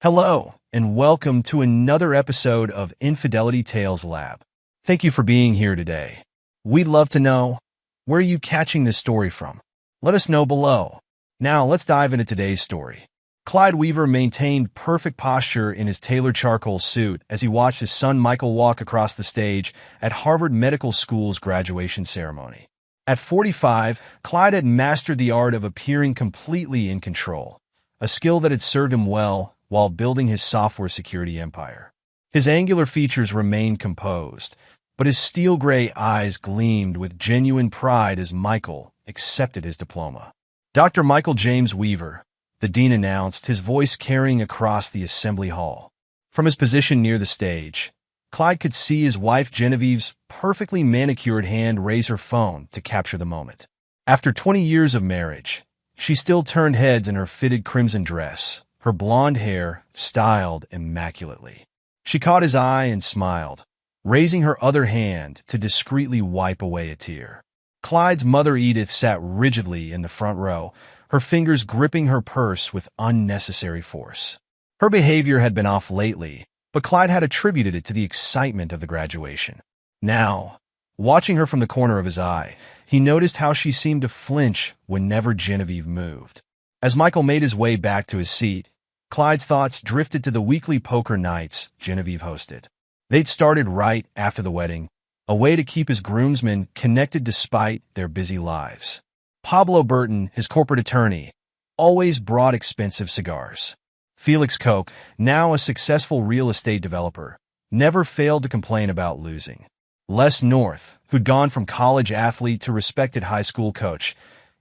Hello, and welcome to another episode of Infidelity Tales Lab. Thank you for being here today. We'd love to know, where are you catching this story from? Let us know below. Now, let's dive into today's story. Clyde Weaver maintained perfect posture in his tailored charcoal suit as he watched his son Michael walk across the stage at Harvard Medical School's graduation ceremony. At 45, Clyde had mastered the art of appearing completely in control, a skill that had served him well while building his software security empire. His angular features remained composed, but his steel-gray eyes gleamed with genuine pride as Michael accepted his diploma. Dr. Michael James Weaver, the dean announced, his voice carrying across the assembly hall. From his position near the stage, Clyde could see his wife Genevieve's perfectly manicured hand raise her phone to capture the moment. After 20 years of marriage, she still turned heads in her fitted crimson dress, her blonde hair styled immaculately. She caught his eye and smiled, raising her other hand to discreetly wipe away a tear. Clyde's mother Edith sat rigidly in the front row, her fingers gripping her purse with unnecessary force. Her behavior had been off lately, but Clyde had attributed it to the excitement of the graduation. Now, watching her from the corner of his eye, he noticed how she seemed to flinch whenever Genevieve moved. As Michael made his way back to his seat, Clyde's thoughts drifted to the weekly poker nights Genevieve hosted. They'd started right after the wedding, a way to keep his groomsmen connected despite their busy lives. Pablo Burton, his corporate attorney, always brought expensive cigars. Felix Koch, now a successful real estate developer, never failed to complain about losing. Les North, who'd gone from college athlete to respected high school coach,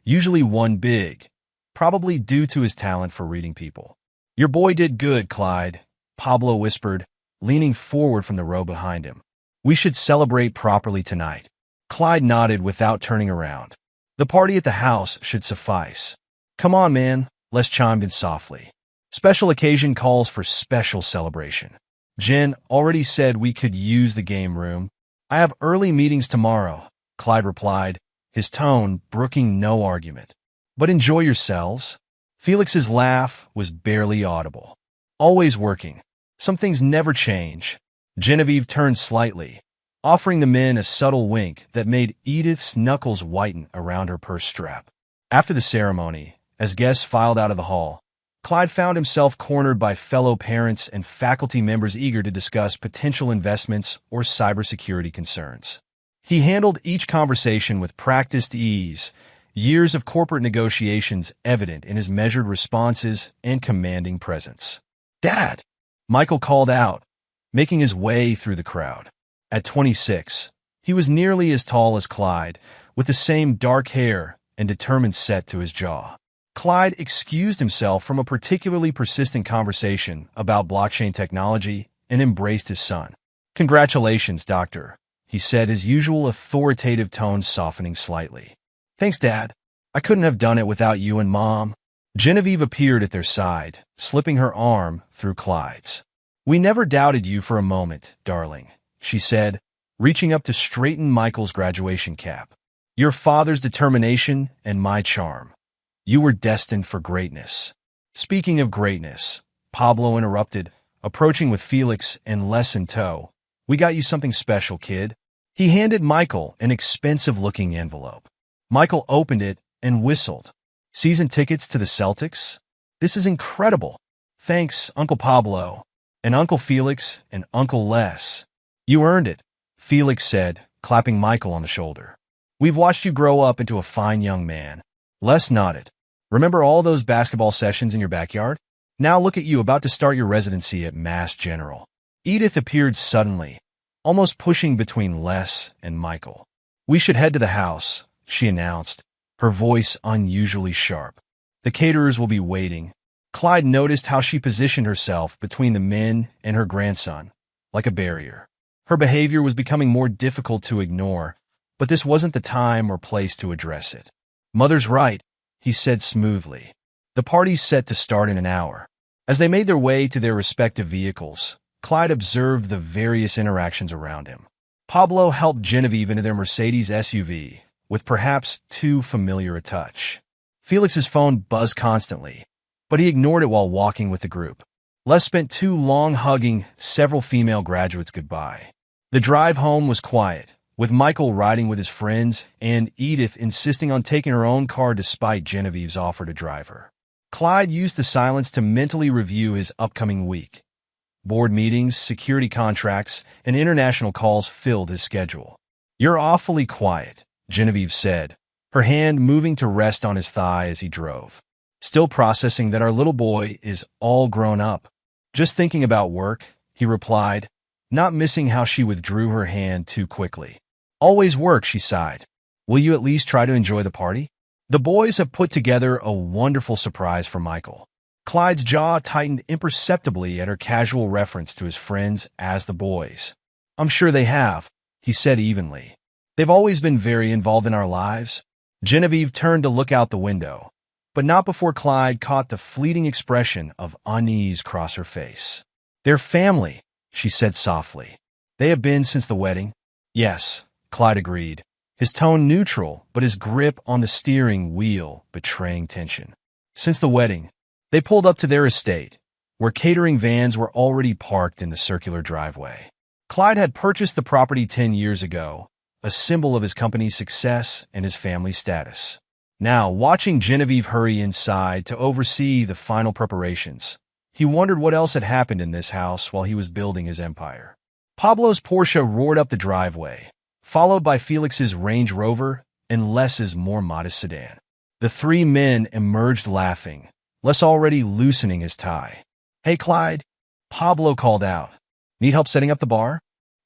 usually won big, probably due to his talent for reading people. "Your boy did good, Clyde," Pablo whispered, leaning forward from the row behind him. "We should celebrate properly tonight." Clyde nodded without turning around. "The party at the house should suffice." "Come on, man," Les chimed in softly. "Special occasion calls for special celebration." "Jen already said we could use the game room. I have early meetings tomorrow," Clyde replied, his tone brooking no argument. "But enjoy yourselves." Felix's laugh was barely audible. "Always working. Some things never change." Genevieve turned slightly, offering the men a subtle wink that made Edith's knuckles whiten around her purse strap. After the ceremony, as guests filed out of the hall, Clyde found himself cornered by fellow parents and faculty members eager to discuss potential investments or cybersecurity concerns. He handled each conversation with practiced ease, years of corporate negotiations evident in his measured responses and commanding presence. "Dad!" Michael called out, making his way through the crowd. At 26, he was nearly as tall as Clyde, with the same dark hair and determined set to his jaw. Clyde excused himself from a particularly persistent conversation about blockchain technology and embraced his son. "Congratulations, Doctor," he said, his usual authoritative tone softening slightly. "Thanks, Dad. I couldn't have done it without you and Mom." Genevieve appeared at their side, slipping her arm through Clyde's. "We never doubted you for a moment, darling," she said, reaching up to straighten Michael's graduation cap. "Your father's determination and my charm. You were destined for greatness." "Speaking of greatness," Pablo interrupted, approaching with Felix and Les in tow. "We got you something special, kid." He handed Michael an expensive-looking envelope. Michael opened it and whistled. "Season tickets to the Celtics? This is incredible. Thanks, Uncle Pablo, and Uncle Felix, and Uncle Les." "You earned it," Felix said, clapping Michael on the shoulder. "We've watched you grow up into a fine young man." Les nodded. "Remember all those basketball sessions in your backyard? Now look at you about to start your residency at Mass General." Edith appeared suddenly, almost pushing between Les and Michael. "We should head to the house," she announced, her voice unusually sharp. "The caterers will be waiting." Clyde noticed how she positioned herself between the men and her grandson, like a barrier. Her behavior was becoming more difficult to ignore, but this wasn't the time or place to address it. "Mother's right," he said smoothly. "The party's set to start in an hour." As they made their way to their respective vehicles, Clyde observed the various interactions around him. Pablo helped Genevieve into their Mercedes SUV, with perhaps too familiar a touch. Felix's phone buzzed constantly, but he ignored it while walking with the group. Les spent too long hugging several female graduates goodbye. The drive home was quiet, with Michael riding with his friends and Edith insisting on taking her own car despite Genevieve's offer to drive her. Clyde used the silence to mentally review his upcoming week. Board meetings, security contracts, and international calls filled his schedule. "You're awfully quiet," Genevieve said, her hand moving to rest on his thigh as he drove. "Still processing that our little boy is all grown up." "Just thinking about work," he replied, not missing how she withdrew her hand too quickly. "Always work," she sighed. "Will you at least try to enjoy the party?" The boys have put together a wonderful surprise for Michael. Clyde's jaw tightened imperceptibly at her casual reference to his friends as the boys. "I'm sure they have," he said evenly. "They've always been very involved in our lives." Genevieve turned to look out the window, but not before Clyde caught the fleeting expression of unease cross her face. "They're family," she said softly. "They have been since the wedding." "Yes," Clyde agreed, his tone neutral but his grip on the steering wheel betraying tension. "Since the wedding." They pulled up to their estate, where catering vans were already parked in the circular driveway. Clyde had purchased the property 10 years ago, a symbol of his company's success and his family's status. Now, watching Genevieve hurry inside to oversee the final preparations, he wondered what else had happened in this house while he was building his empire. Pablo's Porsche roared up the driveway, followed by Felix's Range Rover and Les's more modest sedan. The three men emerged laughing, Les already loosening his tie. "Hey, Clyde," Pablo called out. "Need help setting up the bar?"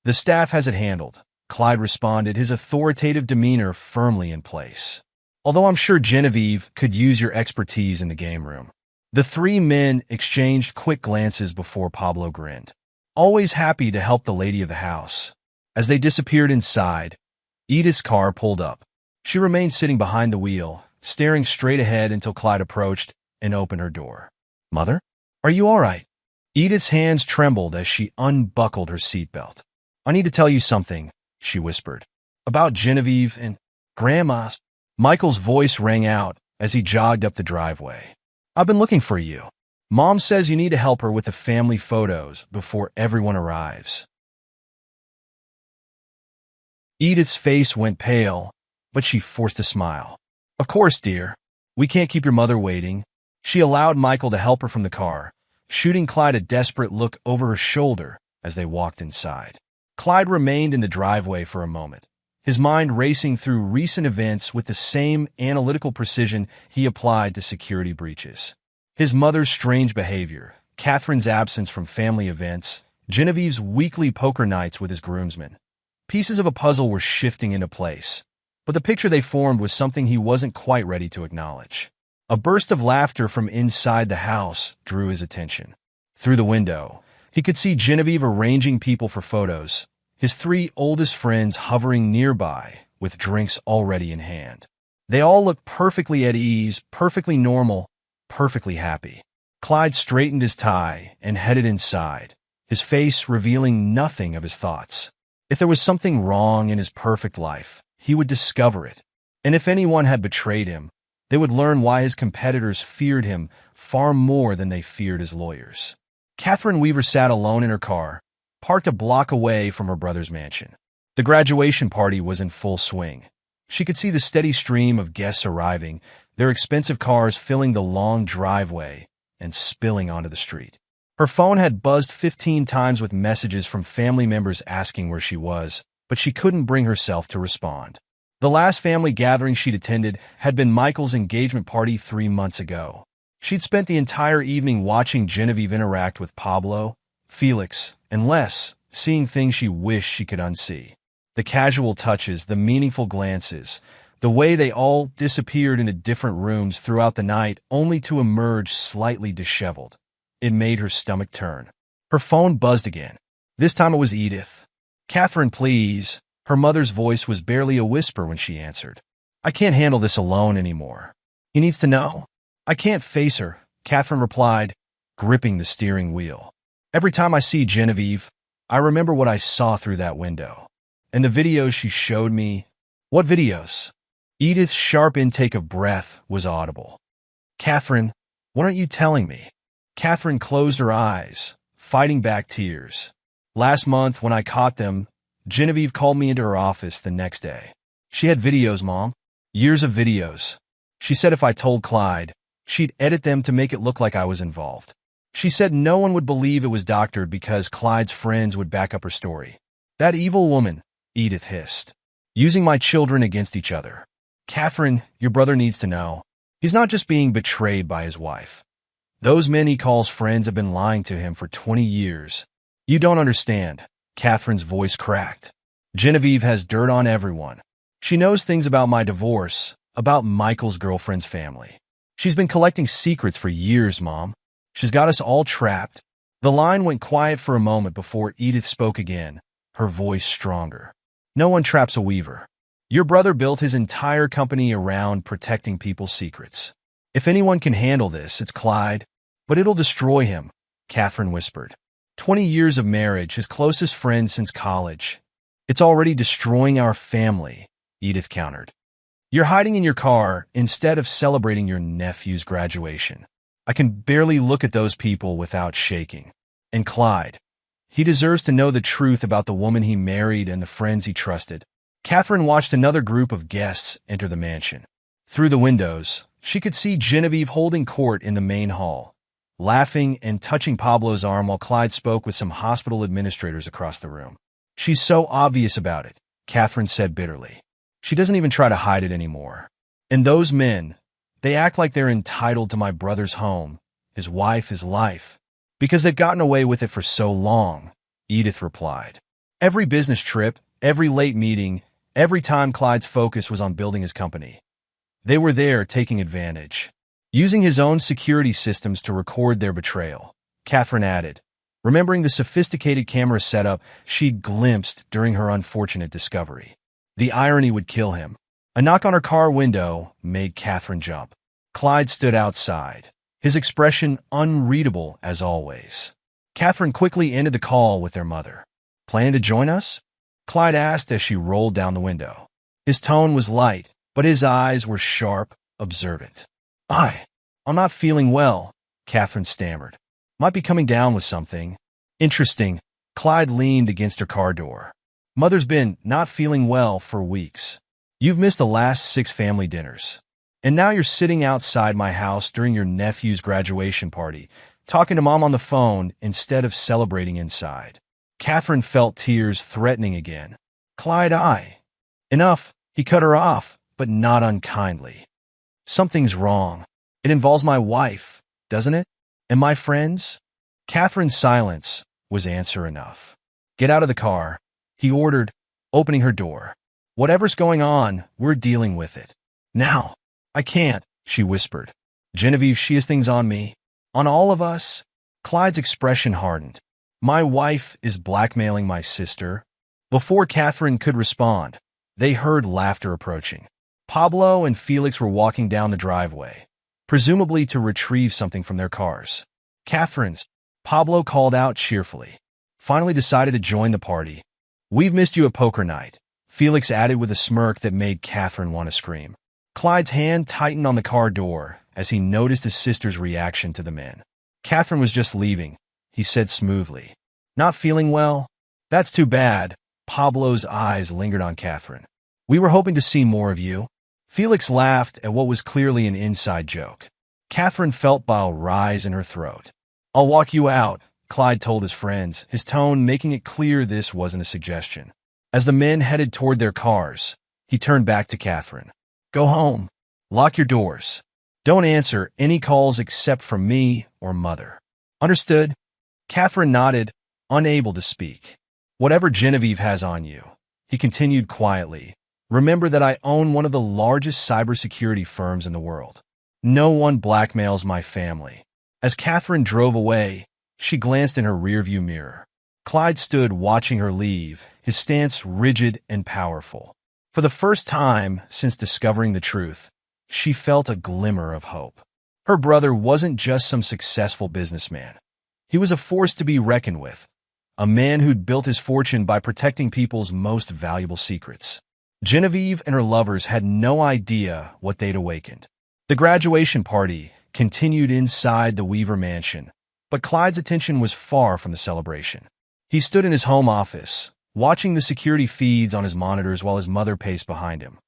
"The staff has it handled," Clyde responded, his authoritative demeanor firmly in place. "Although I'm sure Genevieve could use your expertise in the game room." The three men exchanged quick glances before Pablo grinned. "Always happy to help the lady of the house." As they disappeared inside, Edith's car pulled up. She remained sitting behind the wheel, staring straight ahead until Clyde approached and opened her door. "Mother? Are you all right?" Edith's hands trembled as she unbuckled her seatbelt. "I need to tell you something," she whispered. "About Genevieve and Grandma's." Michael's voice rang out as he jogged up the driveway. "I've been looking for you. Mom says you need to help her with the family photos before everyone arrives." Edith's face went pale, but she forced a smile. "Of course, dear. We can't keep your mother waiting." She allowed Michael to help her from the car, shooting Clyde a desperate look over her shoulder as they walked inside. Clyde remained in the driveway for a moment, his mind racing through recent events with the same analytical precision he applied to security breaches. His mother's strange behavior, Catherine's absence from family events, Genevieve's weekly poker nights with his groomsmen. Pieces of a puzzle were shifting into place, but the picture they formed was something he wasn't quite ready to acknowledge. A burst of laughter from inside the house drew his attention. Through the window, he could see Genevieve arranging people for photos, his three oldest friends hovering nearby with drinks already in hand. They all looked perfectly at ease, perfectly normal, perfectly happy. Clyde straightened his tie and headed inside, his face revealing nothing of his thoughts. If there was something wrong in his perfect life, he would discover it. And if anyone had betrayed him, they would learn why his competitors feared him far more than they feared his lawyers. Catherine Weaver sat alone in her car, parked a block away from her brother's mansion. The graduation party was in full swing. She could see the steady stream of guests arriving, their expensive cars filling the long driveway and spilling onto the street. Her phone had buzzed 15 times with messages from family members asking where she was, but she couldn't bring herself to respond. The last family gathering she'd attended had been Michael's engagement party 3 months ago. She'd spent the entire evening watching Genevieve interact with Pablo, Felix, and Les, seeing things she wished she could unsee. The casual touches, the meaningful glances, the way they all disappeared into different rooms throughout the night only to emerge slightly disheveled. It made her stomach turn. Her phone buzzed again. This time it was Edith. "Catherine, please." Her mother's voice was barely a whisper when she answered. "I can't handle this alone anymore. He needs to know." "I can't face her," Catherine replied, gripping the steering wheel. "Every time I see Genevieve, I remember what I saw through that window. And the videos she showed me." "What videos?" Edith's sharp intake of breath was audible. "Catherine, what aren't you telling me?" Catherine closed her eyes, fighting back tears. Last month, when I caught them, Genevieve called me into her office the next day. She had videos, Mom. Years of videos. She said if I told Clyde, she'd edit them to make it look like I was involved. She said no one would believe it was doctored because Clyde's friends would back up her story. That evil woman, Edith hissed. Using my children against each other. Catherine, your brother needs to know. He's not just being betrayed by his wife. Those men he calls friends have been lying to him for 20 years. You don't understand. Catherine's voice cracked. Genevieve has dirt on everyone. She knows things about my divorce, about Michael's girlfriend's family. She's been collecting secrets for years, Mom. She's got us all trapped. The line went quiet for a moment before Edith spoke again, her voice stronger. No one traps a weaver. Your brother built his entire company around protecting people's secrets. If anyone can handle this, it's Clyde. But it'll destroy him, Catherine whispered. 20 years of marriage, his closest friend since college. It's already destroying our family, Edith countered. You're hiding in your car instead of celebrating your nephew's graduation. I can barely look at those people without shaking. And Clyde, he deserves to know the truth about the woman he married and the friends he trusted. Catherine watched another group of guests enter the mansion. Through the windows, she could see Genevieve holding court in the main hall, laughing and touching Pablo's arm while Clyde spoke with some hospital administrators across the room. She's so obvious about it, Catherine said bitterly. She doesn't even try to hide it anymore. And those men, they act like they're entitled to my brother's home, his wife, his life, because they've gotten away with it for so long, Edith replied. Every business trip, every late meeting, every time Clyde's focus was on building his company. They were there taking advantage, using his own security systems to record their betrayal, Catherine added, remembering the sophisticated camera setup she'd glimpsed during her unfortunate discovery. The irony would kill him. A knock on her car window made Catherine jump. Clyde stood outside, his expression unreadable as always. Catherine quickly ended the call with their mother. Planning to join us? Clyde asked as she rolled down the window. His tone was light, but his eyes were sharp, observant. I'm not feeling well, Catherine stammered. Might be coming down with something. Interesting. Clyde leaned against her car door. Mother's been not feeling well for weeks. You've missed the last 6 family dinners. And now you're sitting outside my house during your nephew's graduation party, talking to Mom on the phone instead of celebrating inside. Catherine felt tears threatening again. Clyde, Enough, he cut her off, but not unkindly. Something's wrong. It involves my wife, doesn't it? And my friends? Catherine's silence was answer enough. Get out of the car, he ordered, opening her door. Whatever's going on, we're dealing with it. Now. I can't, she whispered. Genevieve, she has things on me. On all of us? Clyde's expression hardened. My wife is blackmailing my sister. Before Catherine could respond, they heard laughter approaching. Pablo and Felix were walking down the driveway, presumably to retrieve something from their cars. Catherine's, Pablo called out cheerfully. Finally decided to join the party. We've missed you at poker night, Felix added with a smirk that made Catherine want to scream. Clyde's hand tightened on the car door as he noticed his sister's reaction to the men. Catherine was just leaving, he said smoothly. Not feeling well? That's too bad. Pablo's eyes lingered on Catherine. We were hoping to see more of you. Felix laughed at what was clearly an inside joke. Catherine felt bile rise in her throat. I'll walk you out, Clyde told his friends, his tone making it clear this wasn't a suggestion. As the men headed toward their cars, he turned back to Catherine. Go home. Lock your doors. Don't answer any calls except from me or Mother. Understood? Catherine nodded, unable to speak. Whatever Genevieve has on you, he continued quietly, remember that I own one of the largest cybersecurity firms in the world. No one blackmails my family. As Catherine drove away, she glanced in her rearview mirror. Clyde stood watching her leave, his stance rigid and powerful. For the first time since discovering the truth, she felt a glimmer of hope. Her brother wasn't just some successful businessman. He was a force to be reckoned with, a man who'd built his fortune by protecting people's most valuable secrets. Genevieve and her lovers had no idea what they'd awakened. The graduation party continued inside the Weaver mansion, But Clyde's attention was far from the celebration. He stood in his home office, watching the security feeds on his monitors while his mother paced behind him.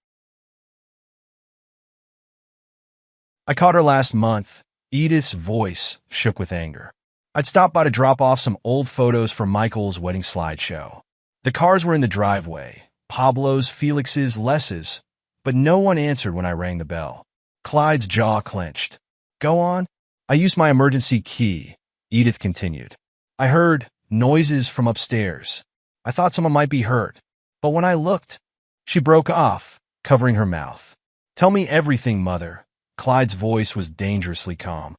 "I caught her last month." Edith's voice shook with anger. "I'd stopped by to drop off some old photos for Michael's wedding slideshow. The cars were in the driveway, Pablo's, Felix's, Les's, but no one answered when I rang the bell." Clyde's jaw clenched. "Go on." "I used my emergency key," Edith continued. "I heard noises from upstairs. I thought someone might be hurt, but when I looked—" She broke off, covering her mouth. "Tell me everything, Mother." Clyde's voice was dangerously calm.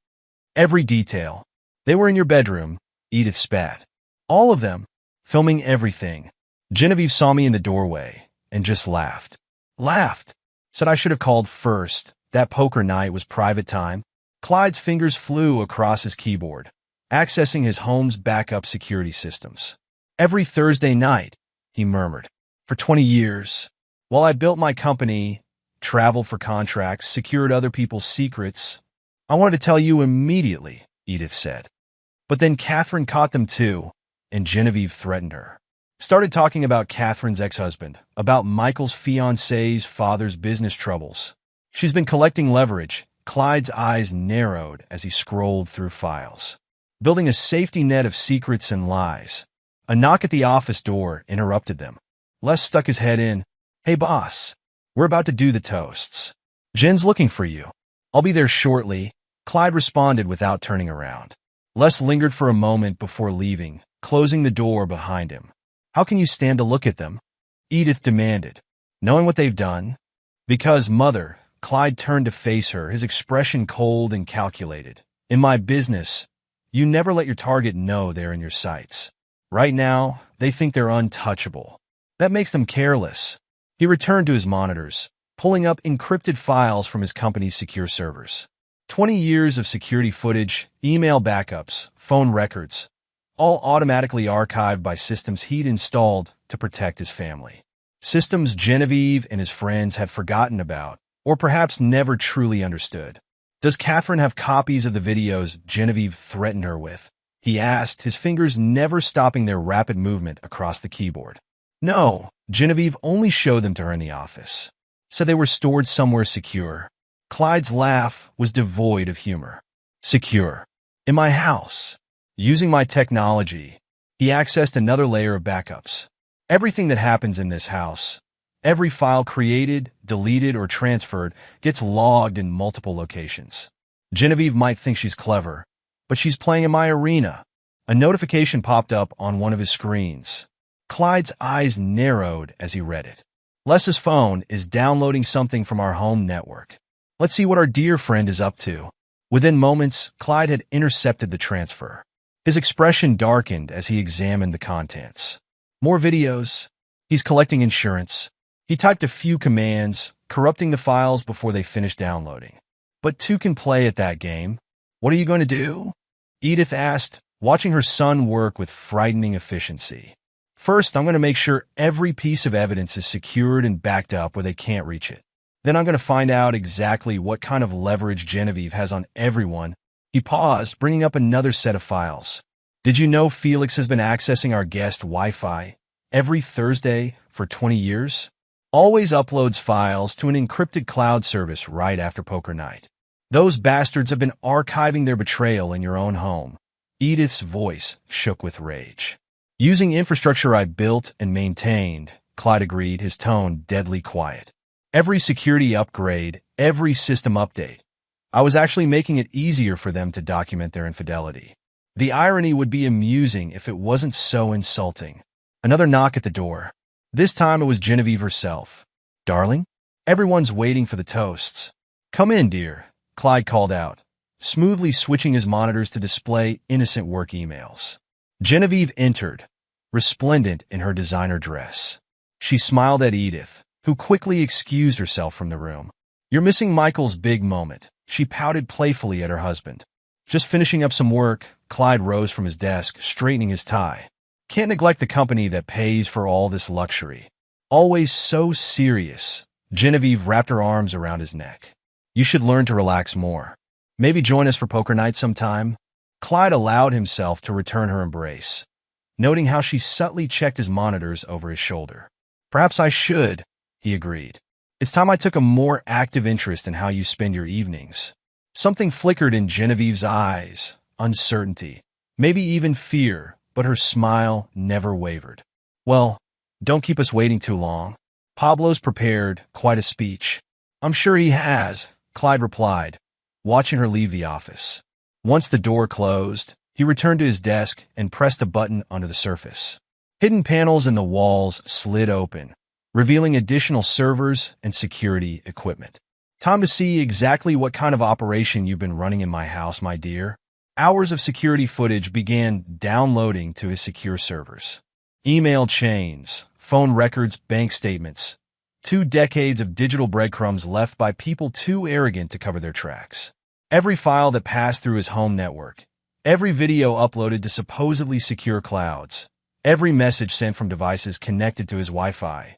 "Every detail." "They were in your bedroom," Edith spat. "All of them, filming everything." Genevieve saw me in the doorway and just laughed. Laughed. Said I should have called first. That poker night was private time. Clyde's fingers flew across his keyboard, accessing his home's backup security systems. "Every Thursday night," he murmured. "For 20 years. While I built my company, traveled for contracts, secured other people's secrets. I wanted to tell you immediately," Edith said. "But then Catherine caught them too, and Genevieve threatened her. Started talking about Catherine's ex-husband, about Michael's fiancé's father's business troubles. She's been collecting leverage." Clyde's eyes narrowed as he scrolled through files. "Building a safety net of secrets and lies." A knock at the office door interrupted them. Les stuck his head in. "Hey, boss. We're about to do the toasts. Jen's looking for you." "I'll be there shortly," Clyde responded without turning around. Les lingered for a moment before leaving, closing the door behind him. "How can you stand to look at them?" Edith demanded. "Knowing what they've done?" "Because, Mother," Clyde turned to face her, his expression cold and calculated. "In my business, you never let your target know they're in your sights. Right now, they think they're untouchable. That makes them careless." He returned to his monitors, pulling up encrypted files from his company's secure servers. 20 years of security footage, email backups, phone records, all automatically archived by systems he'd installed to protect his family. Systems Genevieve and his friends had forgotten about, or perhaps never truly understood. "Does Catherine have copies of the videos Genevieve threatened her with?" he asked, his fingers never stopping their rapid movement across the keyboard. "No, Genevieve only showed them to her in the office. Said they were stored somewhere secure." Clyde's laugh was devoid of humor. "Secure. In my house. Using my technology." He accessed another layer of backups. "Everything that happens in this house, every file created, deleted, or transferred, gets logged in multiple locations. Genevieve might think she's clever, but she's playing in my arena." A notification popped up on one of his screens. Clyde's eyes narrowed as he read it. "Les's phone is downloading something from our home network. Let's see what our dear friend is up to." Within moments, Clyde had intercepted the transfer. His expression darkened as he examined the contents. More videos. He's collecting insurance. He typed a few commands, corrupting the files before they finished downloading. "But two can play at that game. What are you going to do?" Edith asked, watching her son work with frightening efficiency. "First, I'm going to make sure every piece of evidence is secured and backed up where they can't reach it. Then I'm going to find out exactly what kind of leverage Genevieve has on everyone." He paused, bringing up another set of files. "Did you know Felix has been accessing our guest Wi-Fi every Thursday for 20 years? Always uploads files to an encrypted cloud service right after poker night. Those bastards have been archiving their betrayal in your own home." Edith's voice shook with rage. "Using infrastructure I built and maintained," Clyde agreed, his tone deadly quiet. "Every security upgrade, every system update. I was actually making it easier for them to document their infidelity. The irony would be amusing if it wasn't so insulting." Another knock at the door. This time it was Genevieve herself. "Darling? Everyone's waiting for the toasts." "Come in, dear," Clyde called out, smoothly switching his monitors to display innocent work emails. Genevieve entered, resplendent in her designer dress. She smiled at Edith, who quickly excused herself from the room. "You're missing Michael's big moment," she pouted playfully at her husband. "Just finishing up some work." Clyde rose from his desk, straightening his tie. "Can't neglect the company that pays for all this luxury." "Always so serious." Genevieve wrapped her arms around his neck. "You should learn to relax more. Maybe join us for poker night sometime." Clyde allowed himself to return her embrace, noting how she subtly checked his monitors over his shoulder. "Perhaps I should," he agreed. "It's time I took a more active interest in how you spend your evenings." Something flickered in Genevieve's eyes, uncertainty, maybe even fear, but her smile never wavered. "Well, don't keep us waiting too long." Pablo's prepared quite a speech. "I'm sure he has," Clyde replied, watching her leave the office. Once the door closed, he returned to his desk and pressed a button under the surface. Hidden panels in the walls slid open, revealing additional servers and security equipment. "Time to see exactly what kind of operation you've been running in my house, my dear." Hours of security footage began downloading to his secure servers. Email chains, phone records, bank statements. 2 decades of digital breadcrumbs left by people too arrogant to cover their tracks. Every file that passed through his home network. Every video uploaded to supposedly secure clouds. Every message sent from devices connected to his Wi-Fi.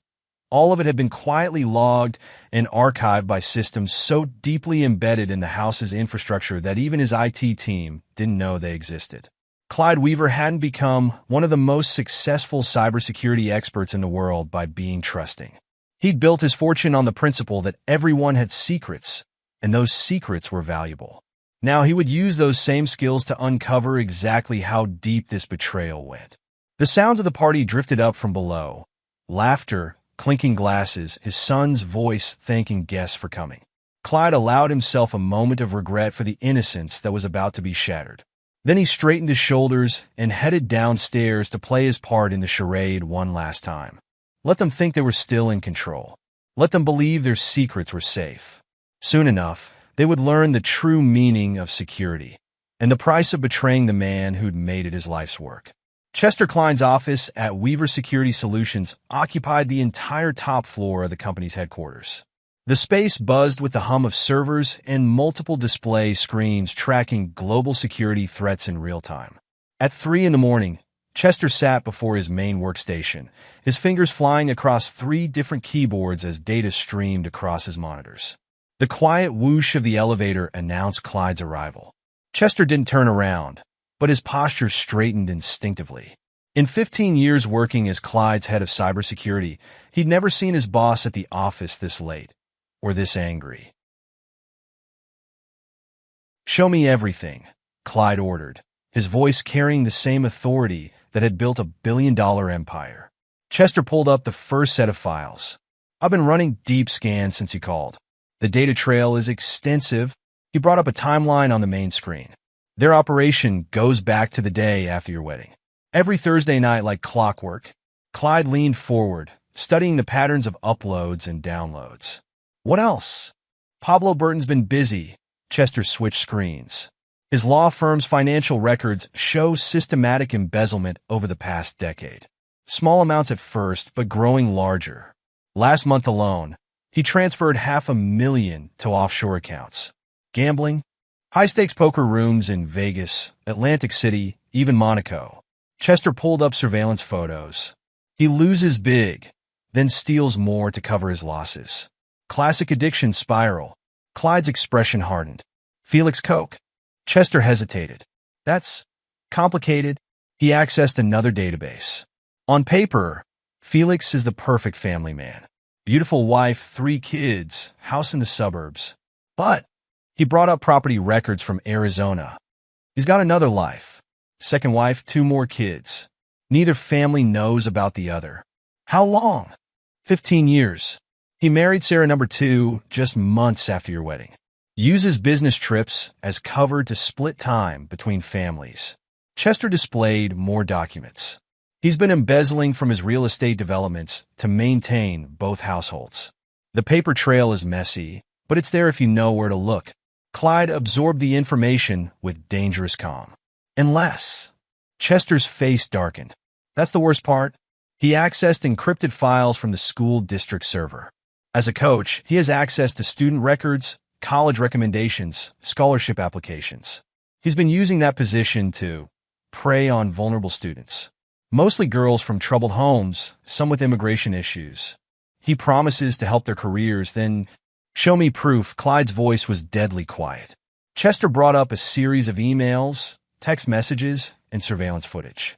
All of it had been quietly logged and archived by systems so deeply embedded in the house's infrastructure that even his IT team didn't know they existed. Clyde Weaver hadn't become one of the most successful cybersecurity experts in the world by being trusting. He'd built his fortune on the principle that everyone had secrets, and those secrets were valuable. Now he would use those same skills to uncover exactly how deep this betrayal went. The sounds of the party drifted up from below. Laughter, clinking glasses, his son's voice thanking guests for coming. Clyde allowed himself a moment of regret for the innocence that was about to be shattered. Then he straightened his shoulders and headed downstairs to play his part in the charade one last time. Let them think they were still in control. Let them believe their secrets were safe. Soon enough, they would learn the true meaning of security and the price of betraying the man who'd made it his life's work. Chester Klein's office at Weaver Security Solutions occupied the entire top floor of the company's headquarters. The space buzzed with the hum of servers and multiple display screens tracking global security threats in real time. At 3 a.m, Chester sat before his main workstation, his fingers flying across 3 different keyboards as data streamed across his monitors. The quiet whoosh of the elevator announced Clyde's arrival. Chester didn't turn around, but his posture straightened instinctively. In 15 years working as Clyde's head of cybersecurity, he'd never seen his boss at the office this late, or this angry. "Show me everything," Clyde ordered, his voice carrying the same authority that had built a billion-dollar empire. Chester pulled up the first set of files. "I've been running deep scans since you called. The data trail is extensive." He brought up a timeline on the main screen. "Their operation goes back to the day after your wedding. Every Thursday night like clockwork." Clyde leaned forward, studying the patterns of uploads and downloads. "What else?" "Pablo Burton's been busy." Chester switched screens. His law firm's financial records show systematic embezzlement over the past decade. Small amounts at first, but growing larger. Last month alone, he transferred $500,000 to offshore accounts. Gambling, high-stakes poker rooms in Vegas, Atlantic City, even Monaco. Chester pulled up surveillance photos. He loses big, then steals more to cover his losses. Classic addiction spiral. Clyde's expression hardened. "Felix Koch." Chester hesitated. "That's complicated." He accessed another database. On paper, Felix is the perfect family man. Beautiful wife, 3 kids, house in the suburbs. But he brought up property records from Arizona. He's got another life. Second wife, 2 more kids. Neither family knows about the other. How long? 15 years. He married Sarah number 2 just months after your wedding. Uses business trips as cover to split time between families. Chester displayed more documents. He's been embezzling from his real estate developments to maintain both households. The paper trail is messy, but it's there if you know where to look. Clyde absorbed the information with dangerous calm. Unless Chester's face darkened. That's the worst part. He accessed encrypted files from the school district server. As a coach, he has access to student records, college recommendations, scholarship applications. He's been using that position to prey on vulnerable students. Mostly girls from troubled homes, some with immigration issues. He promises to help their careers, then show me proof. Clyde's voice was deadly quiet. Chester brought up a series of emails, text messages, and surveillance footage.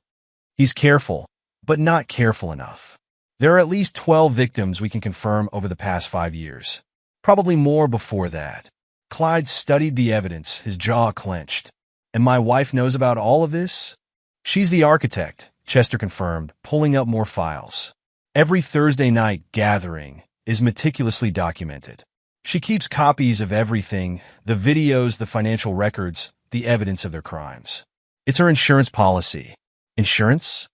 He's careful, but not careful enough. There are at least 12 victims we can confirm over the past 5 years. Probably more before that. Clyde studied the evidence, his jaw clenched. And my wife knows about all of this? She's the architect, Chester confirmed, pulling up more files. Every Thursday night gathering is meticulously documented. She keeps copies of everything, the videos, the financial records, the evidence of their crimes. It's her insurance policy. Insurance?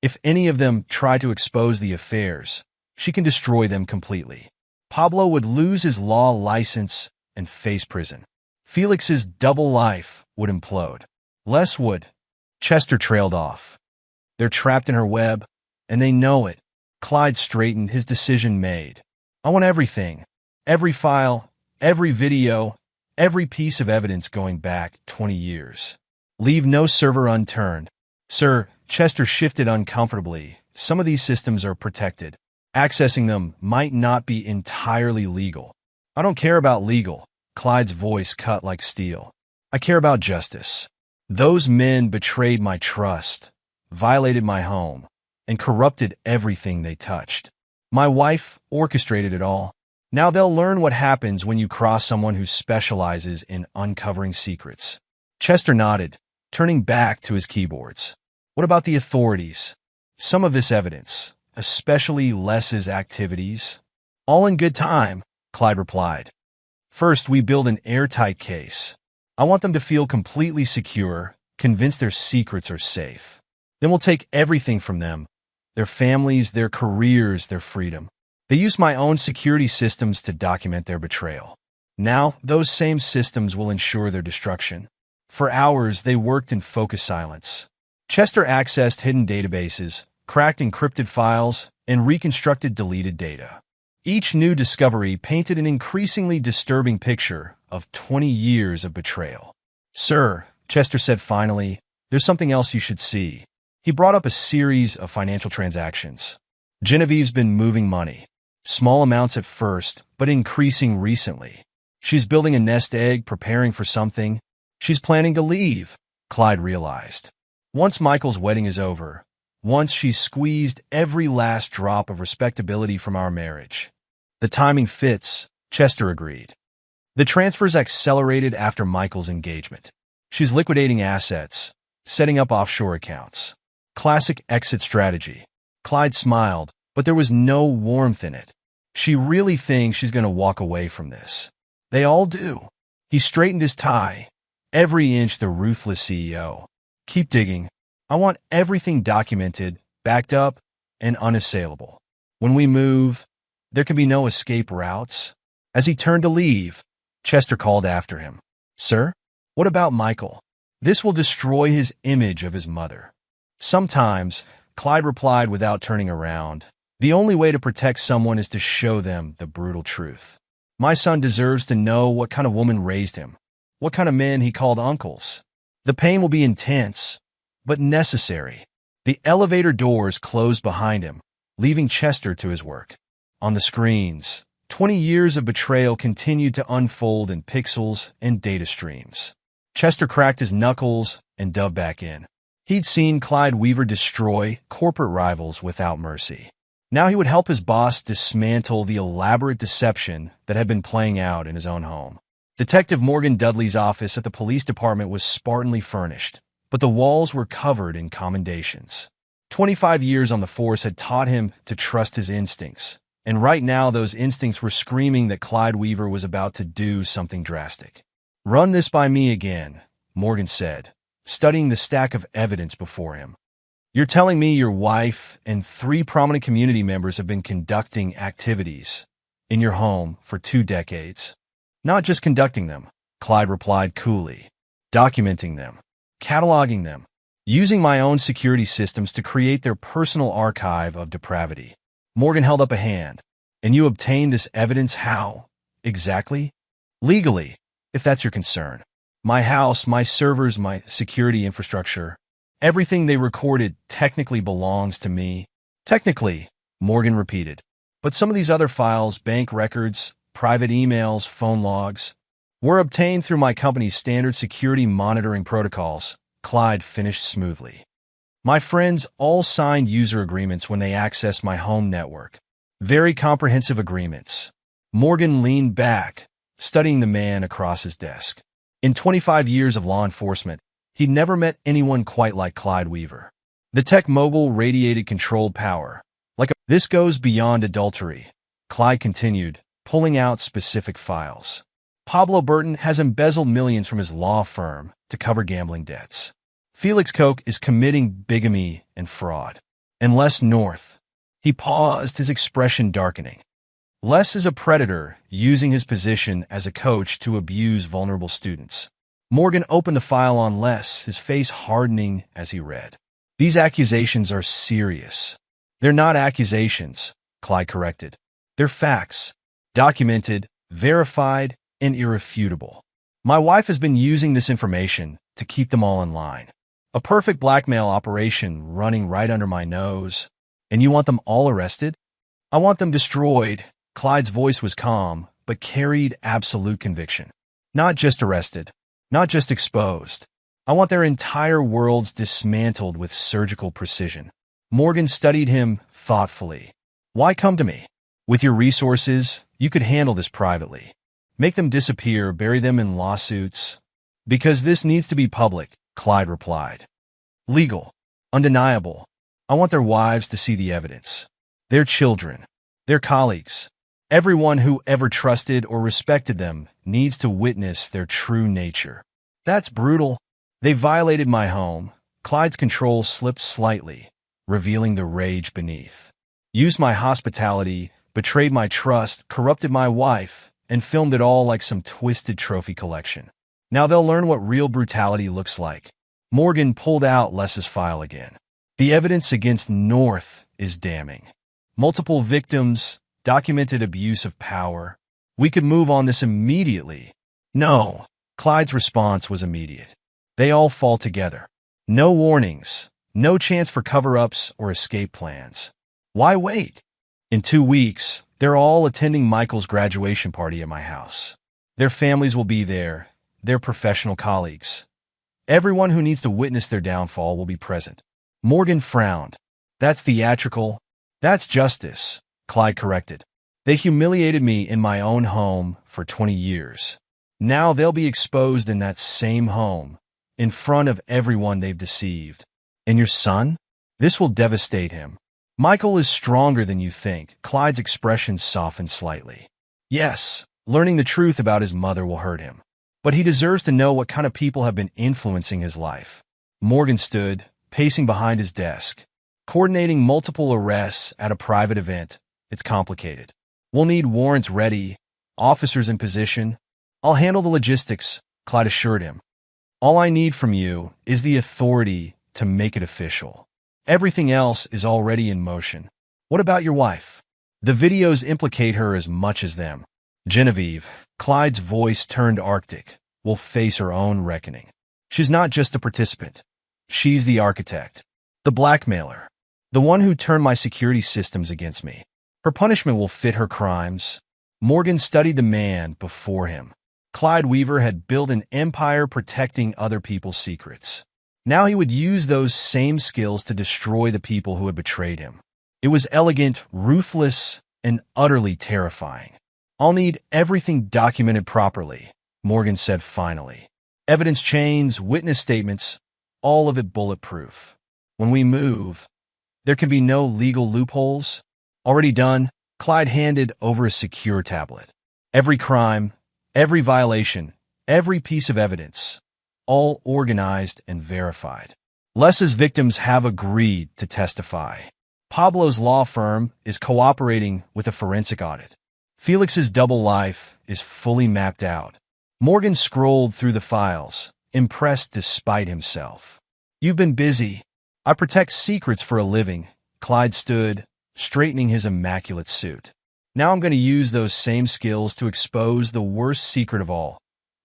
If any of them try to expose the affairs, she can destroy them completely. Pablo would lose his law license and face prison. Felix's double life would implode. Les would. Chester trailed off. They're trapped in her web, and they know it. Clyde straightened, his decision made. I want everything. Every file, every video, every piece of evidence going back 20 years. Leave no server unturned. Sir, Chester shifted uncomfortably. Some of these systems are protected. Accessing them might not be entirely legal. I don't care about legal. Clyde's voice cut like steel. I care about justice. Those men betrayed my trust, violated my home, and corrupted everything they touched. My wife orchestrated it all. Now they'll learn what happens when you cross someone who specializes in uncovering secrets. Chester nodded, turning back to his keyboards. What about the authorities? Some of this evidence, especially Les's activities. All in good time, Clyde replied. First, we build an airtight case. I want them to feel completely secure, convinced their secrets are safe. Then we'll take everything from them, their families, their careers, their freedom. They used my own security systems to document their betrayal. Now, those same systems will ensure their destruction. For hours, they worked in focused silence. Chester accessed hidden databases, cracked encrypted files, and reconstructed deleted data. Each new discovery painted an increasingly disturbing picture of 20 years of betrayal. Sir, Chester said finally, there's something else you should see. He brought up a series of financial transactions. Genevieve's been moving money. Small amounts at first, but increasing recently. She's building a nest egg, preparing for something. She's planning to leave, Clyde realized. Once Michael's wedding is over, once she's squeezed every last drop of respectability from our marriage. The timing fits, Chester agreed. The transfers accelerated after Michael's engagement. She's liquidating assets, setting up offshore accounts. Classic exit strategy. Clyde smiled, but there was no warmth in it. She really thinks she's going to walk away from this. They all do. He straightened his tie. Every inch the ruthless CEO. Keep digging. I want everything documented, backed up, and unassailable. When we move, there can be no escape routes. As he turned to leave, Chester called after him. Sir, what about Michael? This will destroy his image of his mother. Sometimes, Clyde replied without turning around. The only way to protect someone is to show them the brutal truth. My son deserves to know what kind of woman raised him, what kind of men he called uncles. The pain will be intense, but necessary. The elevator doors closed behind him, leaving Chester to his work. On the screens, 20 years of betrayal continued to unfold in pixels and data streams. Chester cracked his knuckles and dove back in. He'd seen Clyde Weaver destroy corporate rivals without mercy. Now he would help his boss dismantle the elaborate deception that had been playing out in his own home. Detective Morgan Dudley's office at the police department was spartanly furnished, but the walls were covered in commendations. 25 years on the force had taught him to trust his instincts, and right now those instincts were screaming that Clyde Weaver was about to do something drastic. Run this by me again, Morgan said, studying the stack of evidence before him. You're telling me your wife and 3 prominent community members have been conducting activities in your home for 2 decades? Not just conducting them, Clyde replied coolly. Documenting them, cataloging them, using my own security systems to create their personal archive of depravity. Morgan held up a hand. And you obtained this evidence how? Exactly? Legally, if that's your concern. My house, my servers, my security infrastructure. Everything they recorded technically belongs to me. Technically, Morgan repeated. But some of these other files, bank records, private emails, phone logs, were obtained through my company's standard security monitoring protocols, Clyde finished smoothly. My friends all signed user agreements when they accessed my home network. Very comprehensive agreements. Morgan leaned back, studying the man across his desk. In 25 years of law enforcement, he'd never met anyone quite like Clyde Weaver. The tech mogul radiated controlled power. This goes beyond adultery, Clyde continued, pulling out specific files. Pablo Burton has embezzled millions from his law firm to cover gambling debts. Felix Koch is committing bigamy and fraud. And Les North. He paused, his expression darkening. Les is a predator, using his position as a coach to abuse vulnerable students. Morgan opened the file on Les, his face hardening as he read. These accusations are serious. They're not accusations, Clyde corrected. They're facts. Documented, verified, and irrefutable. My wife has been using this information to keep them all in line. A perfect blackmail operation running right under my nose. And you want them all arrested? I want them destroyed. Clyde's voice was calm, but carried absolute conviction. Not just arrested. Not just exposed. I want their entire worlds dismantled with surgical precision. Morgan studied him thoughtfully. Why come to me? With your resources, you could handle this privately. Make them disappear, bury them in lawsuits. Because this needs to be public, Clyde replied. Legal. Undeniable. I want their wives to see the evidence. Their children. Their colleagues. Everyone who ever trusted or respected them needs to witness their true nature. That's brutal. They violated my home. Clyde's control slipped slightly, revealing the rage beneath. Used my hospitality, betrayed my trust, corrupted my wife, and filmed it all like some twisted trophy collection. Now they'll learn what real brutality looks like. Morgan pulled out Les's file again. The evidence against North is damning. Multiple victims, documented abuse of power. We could move on this immediately. No. Clyde's response was immediate. They all fall together. No warnings. No chance for cover-ups or escape plans. Why wait? In 2 weeks, they're all attending Michael's graduation party at my house. Their families will be there, their professional colleagues. Everyone who needs to witness their downfall will be present. Morgan frowned. That's theatrical. That's justice, Clyde corrected. They humiliated me in my own home for 20 years. Now they'll be exposed in that same home, in front of everyone they've deceived. And your son? This will devastate him. Michael is stronger than you think. Clyde's expression softened slightly. Yes, learning the truth about his mother will hurt him. But he deserves to know what kind of people have been influencing his life. Morgan stood, pacing behind his desk. Coordinating multiple arrests at a private event. It's complicated. We'll need warrants ready, officers in position. I'll handle the logistics, Clyde assured him. All I need from you is the authority to make it official. Everything else is already in motion. What about your wife? The videos implicate her as much as them. Genevieve, Clyde's voice turned arctic, will face her own reckoning. She's not just a participant. She's the architect, the blackmailer, the one who turned my security systems against me. Her punishment will fit her crimes. Morgan studied the man before him. Clyde Weaver had built an empire protecting other people's secrets. Now he would use those same skills to destroy the people who had betrayed him. It was elegant, ruthless, and utterly terrifying. I'll need everything documented properly, Morgan said finally. Evidence chains, witness statements, all of it bulletproof. When we move, there can be no legal loopholes. Already done, Clyde handed over a secure tablet. Every crime, every violation, every piece of evidence, all organized and verified. Les's victims have agreed to testify. Pablo's law firm is cooperating with a forensic audit. Felix's double life is fully mapped out. Morgan scrolled through the files, impressed despite himself. You've been busy. I protect secrets for a living. Clyde stood, straightening his immaculate suit. Now I'm going to use those same skills to expose the worst secret of all.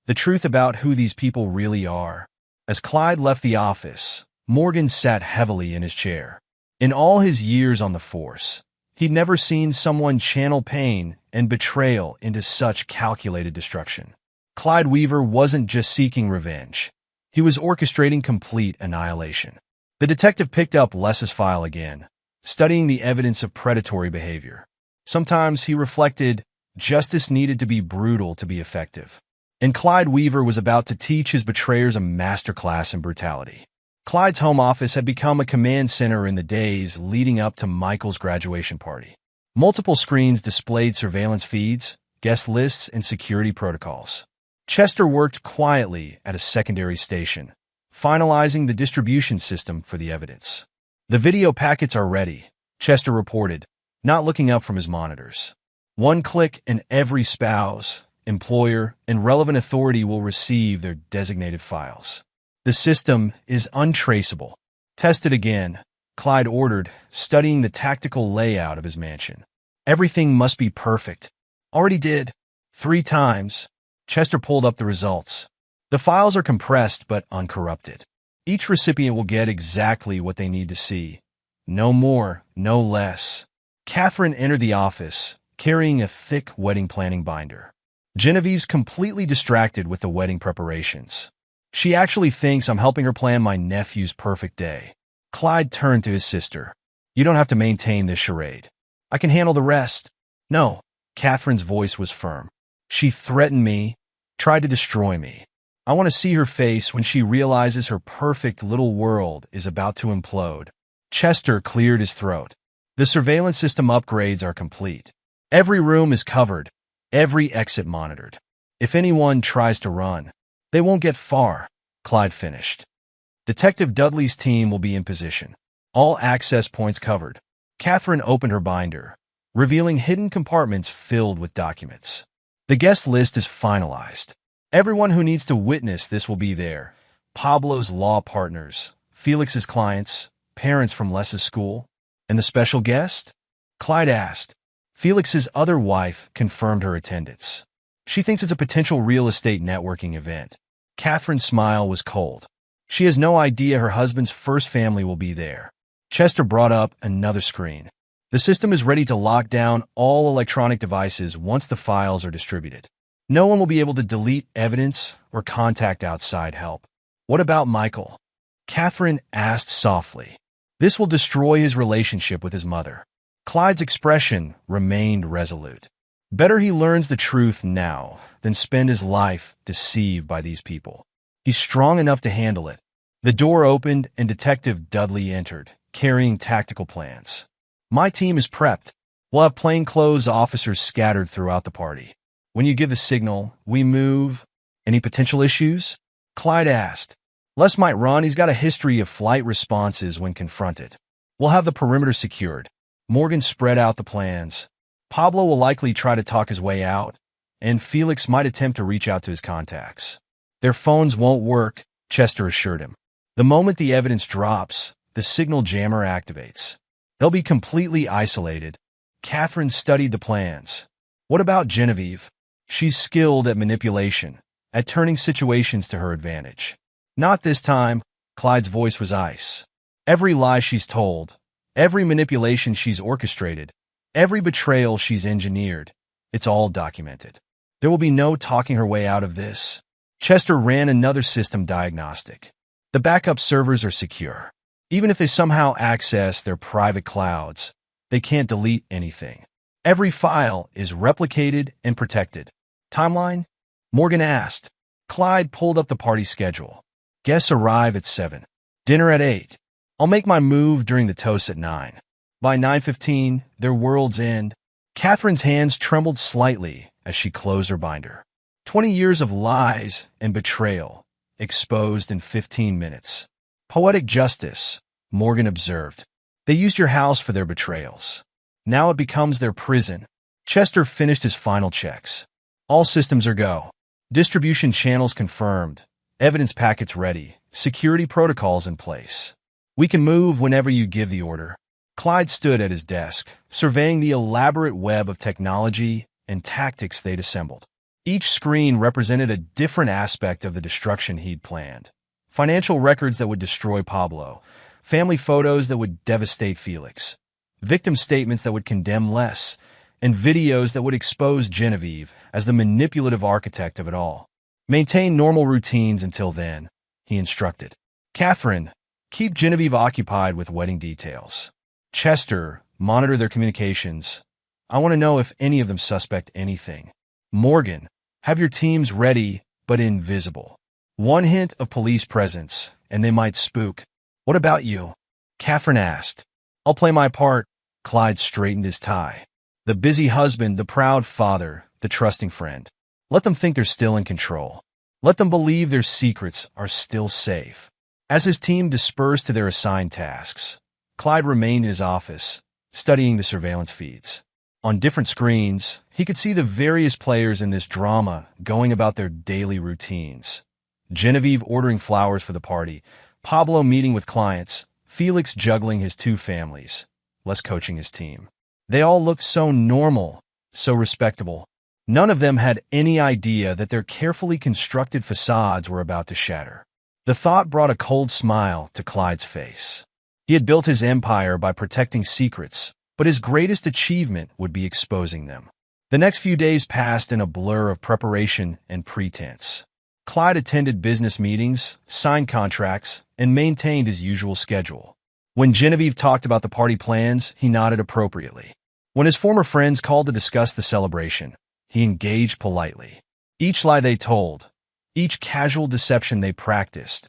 The truth about who these people really are. As Clyde left the office, Morgan sat heavily in his chair. In all his years on the force, he'd never seen someone channel pain and betrayal into such calculated destruction. Clyde Weaver wasn't just seeking revenge. He was orchestrating complete annihilation. The detective picked up Les's file again, studying the evidence of predatory behavior. Sometimes he reflected, justice needed to be brutal to be effective. And Clyde Weaver was about to teach his betrayers a masterclass in brutality. Clyde's home office had become a command center in the days leading up to Michael's graduation party. Multiple screens displayed surveillance feeds, guest lists, and security protocols. Chester worked quietly at a secondary station, finalizing the distribution system for the evidence. "The video packets are ready," Chester reported, not looking up from his monitors. "One click and every spouse, employer, and relevant authority will receive their designated files. The system is untraceable." "Test it again," Clyde ordered, studying the tactical layout of his mansion. "Everything must be perfect." "Already did. 3 times." Chester pulled up the results. "The files are compressed but uncorrupted. Each recipient will get exactly what they need to see. No more, no less." Catherine entered the office, carrying a thick wedding planning binder. Genevieve's completely distracted with the wedding preparations. "She actually thinks I'm helping her plan my nephew's perfect day." Clyde turned to his sister. "You don't have to maintain this charade. I can handle the rest." "No." Catherine's voice was firm. "She threatened me, tried to destroy me. I want to see her face when she realizes her perfect little world is about to implode." Chester cleared his throat. "The surveillance system upgrades are complete. Every room is covered, every exit monitored. If anyone tries to run, they won't get far," Clyde finished. "Detective Dudley's team will be in position. All access points covered." Catherine opened her binder, revealing hidden compartments filled with documents. "The guest list is finalized. Everyone who needs to witness this will be there. Pablo's law partners, Felix's clients, parents from Les's school." "And the special guest?" Clyde asked. Felix's other wife confirmed her attendance. "She thinks it's a potential real estate networking event." Catherine's smile was cold. "She has no idea her husband's first family will be there." Chester brought up another screen. "The system is ready to lock down all electronic devices once the files are distributed. No one will be able to delete evidence or contact outside help." "What about Michael?" Catherine asked softly. "This will destroy his relationship with his mother." Clyde's expression remained resolute. "Better he learns the truth now than spend his life deceived by these people. He's strong enough to handle it." The door opened and Detective Dudley entered, carrying tactical plans. "My team is prepped. We'll have plainclothes officers scattered throughout the party. When you give the signal, we move." "Any potential issues?" Clyde asked. "Les might run. He's got a history of flight responses when confronted. We'll have the perimeter secured." Morgan spread out the plans. "Pablo will likely try to talk his way out, and Felix might attempt to reach out to his contacts." "Their phones won't work," Chester assured him. "The moment the evidence drops, the signal jammer activates. They'll be completely isolated." Catherine studied the plans. "What about Genevieve? She's skilled at manipulation, at turning situations to her advantage." "Not this time." Clyde's voice was ice. "Every lie she's told, every manipulation she's orchestrated, every betrayal she's engineered, it's all documented. There will be no talking her way out of this." Chester ran another system diagnostic. "The backup servers are secure. Even if they somehow access their private clouds, they can't delete anything. Every file is replicated and protected." "Timeline?" Morgan asked. Clyde pulled up the party schedule. "Guests arrive at 7. Dinner at 8. I'll make my move during the toast at 9. By 9:15, their world's end." Catherine's hands trembled slightly as she closed her binder. 20 years of lies and betrayal, exposed in 15 minutes. "Poetic justice," Morgan observed. "They used your house for their betrayals. Now it becomes their prison." Chester finished his final checks. "All systems are go. Distribution channels confirmed. Evidence packets ready. Security protocols in place. We can move whenever you give the order." Clyde stood at his desk, surveying the elaborate web of technology and tactics they'd assembled. Each screen represented a different aspect of the destruction he'd planned. Financial records that would destroy Pablo, family photos that would devastate Felix, victim statements that would condemn Les, and videos that would expose Genevieve as the manipulative architect of it all. "Maintain normal routines until then," he instructed. Catherine, keep Genevieve occupied with wedding details. Chester, monitor their communications. I want to know if any of them suspect anything. Morgan, have your teams ready but invisible. One hint of police presence, and they might spook. What about you? Catherine asked. I'll play my part. Clyde straightened his tie. The busy husband, the proud father, the trusting friend. Let them think they're still in control. Let them believe their secrets are still safe. As his team dispersed to their assigned tasks, Clyde remained in his office, studying the surveillance feeds. On different screens, he could see the various players in this drama going about their daily routines. Genevieve ordering flowers for the party, Pablo meeting with clients, Felix juggling his two families, Les coaching his team. They all looked so normal, so respectable. None of them had any idea that their carefully constructed facades were about to shatter. The thought brought a cold smile to Clyde's face. He had built his empire by protecting secrets, but his greatest achievement would be exposing them. The next few days passed in a blur of preparation and pretense. Clyde attended business meetings, signed contracts, and maintained his usual schedule. When Genevieve talked about the party plans, he nodded appropriately. When his former friends called to discuss the celebration, he engaged politely. Each lie they told, each casual deception they practiced,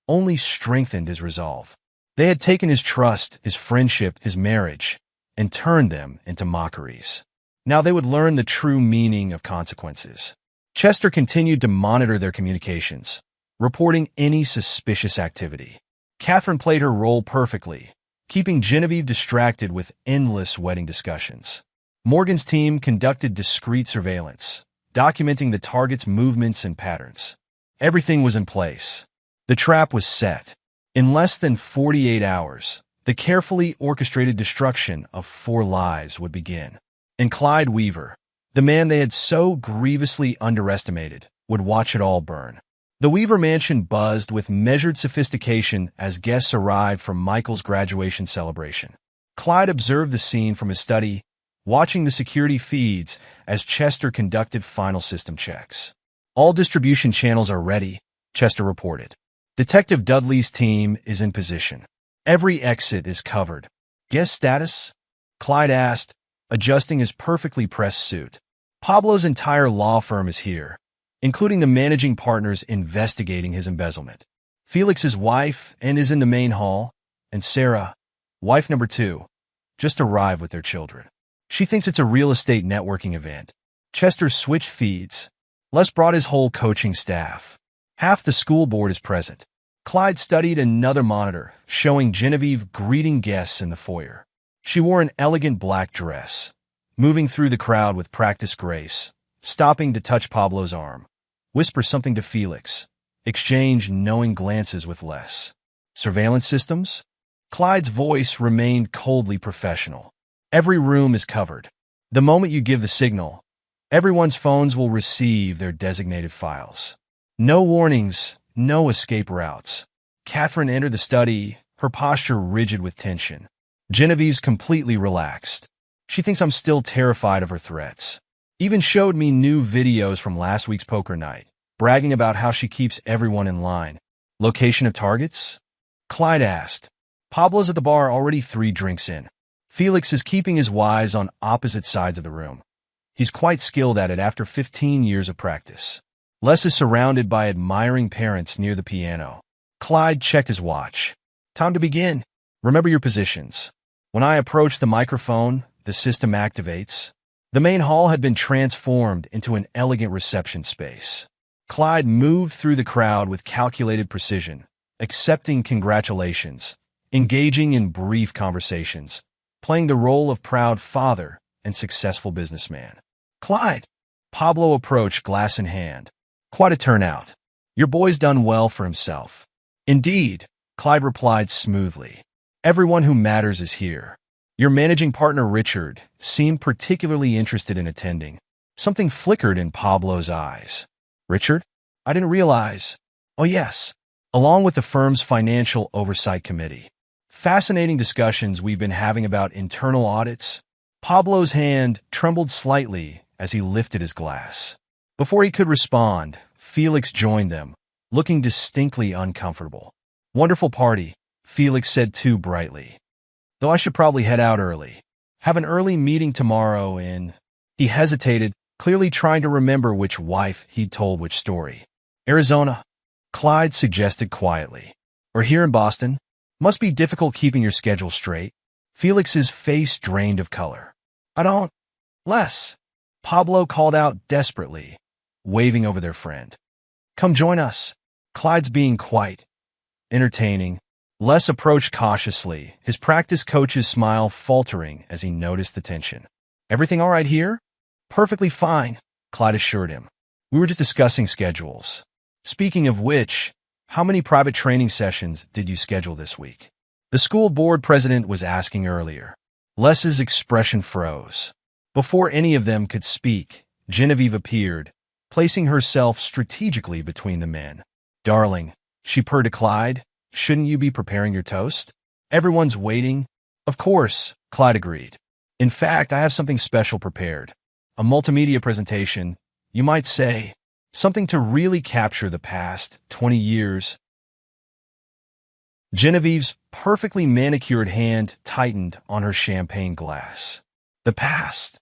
only strengthened his resolve. They had taken his trust, his friendship, his marriage, and turned them into mockeries. Now they would learn the true meaning of consequences. Chester continued to monitor their communications, reporting any suspicious activity. Catherine played her role perfectly, keeping Genevieve distracted with endless wedding discussions. Morgan's team conducted discreet surveillance, documenting the target's movements and patterns. Everything was in place. The trap was set. In less than 48 hours, the carefully orchestrated destruction of 4 lives would begin. And Clyde Weaver, the man they had so grievously underestimated, would watch it all burn. The Weaver mansion buzzed with measured sophistication as guests arrived from Michael's graduation celebration. Clyde observed the scene from his study, watching the security feeds as Chester conducted final system checks. All distribution channels are ready, Chester reported. Detective Dudley's team is in position. Every exit is covered. Guest status? Clyde asked, adjusting his perfectly pressed suit. Pablo's entire law firm is here, including the managing partners investigating his embezzlement. Felix's wife is in the main hall, and Sarah, wife number 2, just arrived with their children. She thinks it's a real estate networking event. Chester switched feeds. Les brought his whole coaching staff. Half the school board is present. Clyde studied another monitor, showing Genevieve greeting guests in the foyer. She wore an elegant black dress, moving through the crowd with practiced grace, stopping to touch Pablo's arm, whisper something to Felix, exchange knowing glances with Les. Surveillance systems? Clyde's voice remained coldly professional. Every room is covered. The moment you give the signal, everyone's phones will receive their designated files. No warnings, no escape routes. Catherine entered the study, her posture rigid with tension. Genevieve's completely relaxed. She thinks I'm still terrified of her threats. Even showed me new videos from last week's poker night, bragging about how she keeps everyone in line. Location of targets? Clyde asked. Pablo's at the bar already 3 drinks in. Felix is keeping his wives on opposite sides of the room. He's quite skilled at it after 15 years of practice. Les is surrounded by admiring parents near the piano. Clyde checked his watch. Time to begin. Remember your positions. When I approach the microphone, the system activates. The main hall had been transformed into an elegant reception space. Clyde moved through the crowd with calculated precision, accepting congratulations, engaging in brief conversations, playing the role of proud father and successful businessman. Clyde. Pablo approached, glass in hand. Quite a turnout. Your boy's done well for himself. Indeed, Clyde replied smoothly. Everyone who matters is here. Your managing partner, Richard, seemed particularly interested in attending. Something flickered in Pablo's eyes. Richard? I didn't realize. Oh yes, along with the firm's financial oversight committee. Fascinating discussions we've been having about internal audits. Pablo's hand trembled slightly as he lifted his glass. Before he could respond, Felix joined them, looking distinctly uncomfortable. "Wonderful party," Felix said too brightly. "Though I should probably head out early. Have an early meeting tomorrow in—" He hesitated, clearly trying to remember which wife he'd told which story. "Arizona," Clyde suggested quietly. "Or here in Boston? Must be difficult keeping your schedule straight." Felix's face drained of color. "I don't— Les," Pablo called out desperately, waving over their friend. "Come join us." Clyde's being quite entertaining. Les approached cautiously, his practice coach's smile faltering as he noticed the tension. "Everything all right here?" "Perfectly fine," Clyde assured him. "We were just discussing schedules. Speaking of which, how many private training sessions did you schedule this week?" The school board president was asking earlier. Les's expression froze. Before any of them could speak, Genevieve appeared, placing herself strategically between the men. "Darling," she purred to Clyde, "shouldn't you be preparing your toast? Everyone's waiting." "Of course," Clyde agreed. "In fact, I have something special prepared. A multimedia presentation, you might say. Something to really capture the past 20 years. Genevieve's perfectly manicured hand tightened on her champagne glass. "The past.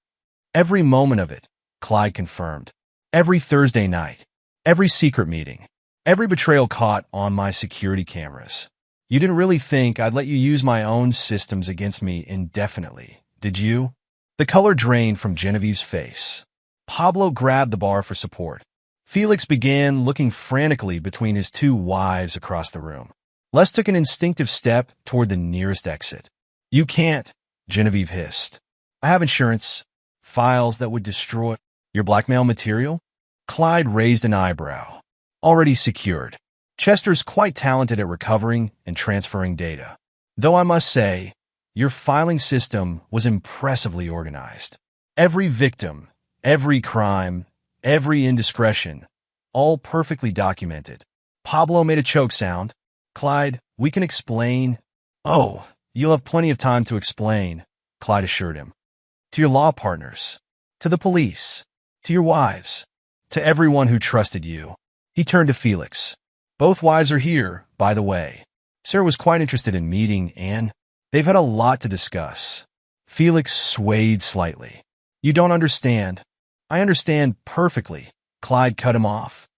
Every moment of it," Clyde confirmed. "Every Thursday night. Every secret meeting. Every betrayal caught on my security cameras. You didn't really think I'd let you use my own systems against me indefinitely, did you?" The color drained from Genevieve's face. Pablo grabbed the bar for support. Felix began looking frantically between his two wives across the room. Les took an instinctive step toward the nearest exit. "You can't," Genevieve hissed. "I have insurance. Files that would destroy—" "Your blackmail material?" Clyde raised an eyebrow. "Already secured. Chester's quite talented at recovering and transferring data. Though I must say, your filing system was impressively organized. Every victim, every crime, every indiscretion, all perfectly documented." Pablo made a choke sound. "Clyde, we can explain." "Oh, you'll have plenty of time to explain," Clyde assured him. "To your law partners, to the police, to your wives, to everyone who trusted you." He turned to Felix. "Both wives are here, by the way. Sarah was quite interested in meeting Anne. They've had a lot to discuss." Felix swayed slightly. "You don't understand." "I understand perfectly," Clyde cut him off.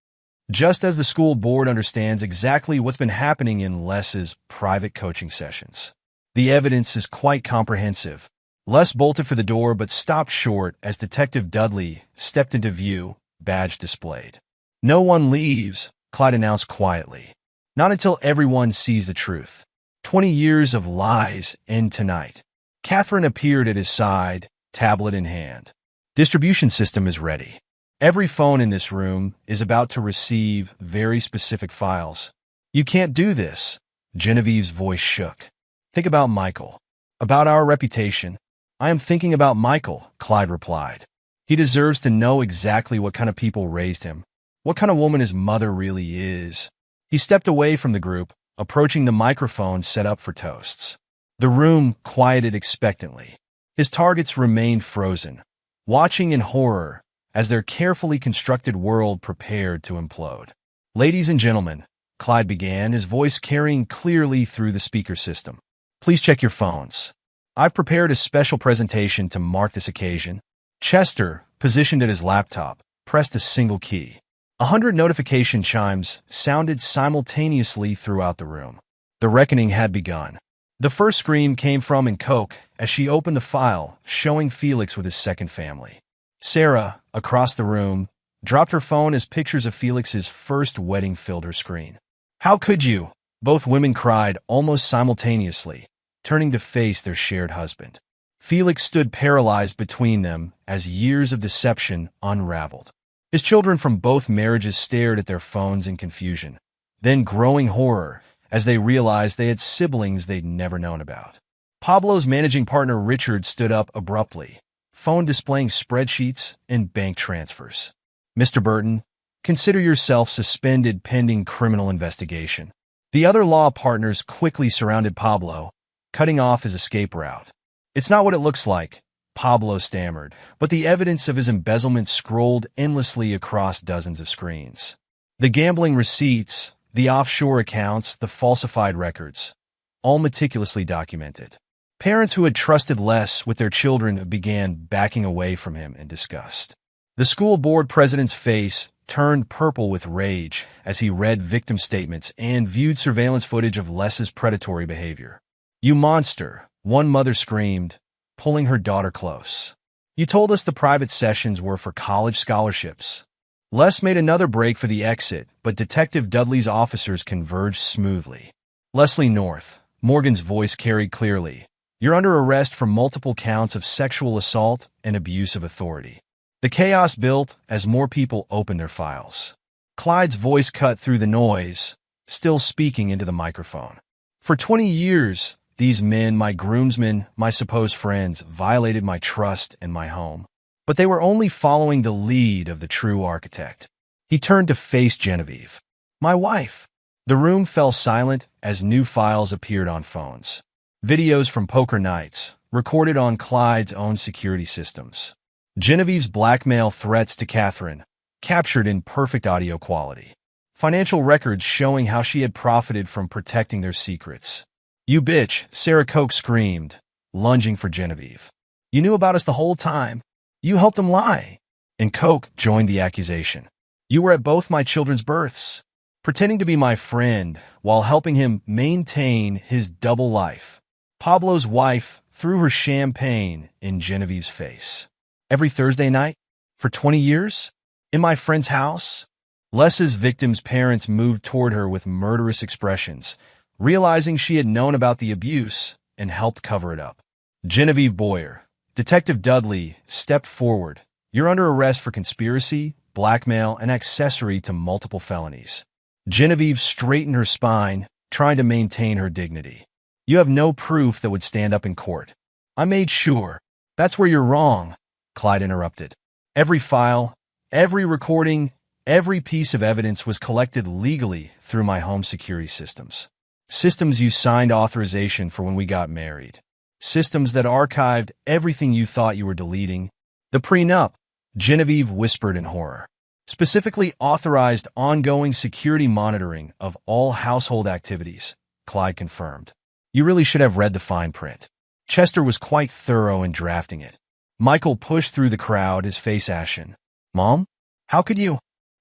"Just as the school board understands exactly what's been happening in Les's private coaching sessions. The evidence is quite comprehensive." Les bolted for the door but stopped short as Detective Dudley stepped into view, badge displayed. "No one leaves," Clyde announced quietly. "Not until everyone sees the truth. 20 years of lies end tonight." Catherine appeared at his side, tablet in hand. "Distribution system is ready. Every phone in this room is about to receive very specific files." "You can't do this," Genevieve's voice shook. "Think about Michael. About our reputation." "I am thinking about Michael," Clyde replied. "He deserves to know exactly what kind of people raised him, what kind of woman his mother really is." He stepped away from the group, approaching the microphone set up for toasts. The room quieted expectantly. His targets remained frozen, watching in horror as their carefully constructed world prepared to implode. "Ladies and gentlemen," Clyde began, his voice carrying clearly through the speaker system. "Please check your phones. I've prepared a special presentation to mark this occasion." Chester, positioned at his laptop, pressed a single key. 100 notification chimes sounded simultaneously throughout the room. The reckoning had begun. The first scream came from Coke as she opened the file, showing Felix with his second family. Sarah, across the room, dropped her phone as pictures of Felix's first wedding filled her screen. "How could you?" both women cried almost simultaneously, turning to face their shared husband. Felix stood paralyzed between them as years of deception unraveled. His children from both marriages stared at their phones in confusion, then growing horror as they realized they had siblings they'd never known about. Pablo's managing partner Richard stood up abruptly, phone displaying spreadsheets and bank transfers. "Mr. Burton, consider yourself suspended pending criminal investigation." The other law partners quickly surrounded Pablo, cutting off his escape route. "It's not what it looks like," Pablo stammered, but the evidence of his embezzlement scrolled endlessly across dozens of screens. The gambling receipts, the offshore accounts, the falsified records, all meticulously documented. Parents who had trusted Les with their children began backing away from him in disgust. The school board president's face turned purple with rage as he read victim statements and viewed surveillance footage of Les's predatory behavior. "You monster," one mother screamed, pulling her daughter close. "You told us the private sessions were for college scholarships." Les made another break for the exit, but Detective Dudley's officers converged smoothly. "Leslie North," Morgan's voice carried clearly, "you're under arrest for multiple counts of sexual assault and abuse of authority." The chaos built as more people opened their files. Clyde's voice cut through the noise, still speaking into the microphone. "For 20 years, these men, my groomsmen, my supposed friends, violated my trust and my home. But they were only following the lead of the true architect." He turned to face Genevieve. "My wife." The room fell silent as new files appeared on phones. Videos from poker nights, recorded on Clyde's own security systems. Genevieve's blackmail threats to Catherine, captured in perfect audio quality. Financial records showing how she had profited from protecting their secrets. "You bitch," Sarah Koch screamed, lunging for Genevieve. "You knew about us the whole time. You helped them lie." And Koch joined the accusation. "You were at both my children's births, pretending to be my friend while helping him maintain his double life." Pablo's wife threw her champagne in Genevieve's face. "Every Thursday night? For 20 years? In my friend's house?" Les's victim's parents moved toward her with murderous expressions, realizing she had known about the abuse and helped cover it up. Genevieve Boyer, Detective Dudley, stepped forward. "You're under arrest for conspiracy, blackmail, and accessory to multiple felonies." Genevieve straightened her spine, trying to maintain her dignity. "You have no proof that would stand up in court." "I made sure." "That's where you're wrong," Clyde interrupted. "Every file, every recording, every piece of evidence was collected legally through my home security systems. Systems you signed authorization for when we got married. Systems that archived everything you thought you were deleting. The prenup," Genevieve whispered in horror, "specifically authorized ongoing security monitoring of all household activities," Clyde confirmed. "You really should have read the fine print." Chester was quite thorough in drafting it. Michael pushed through the crowd, his face ashen. "Mom? How could you?"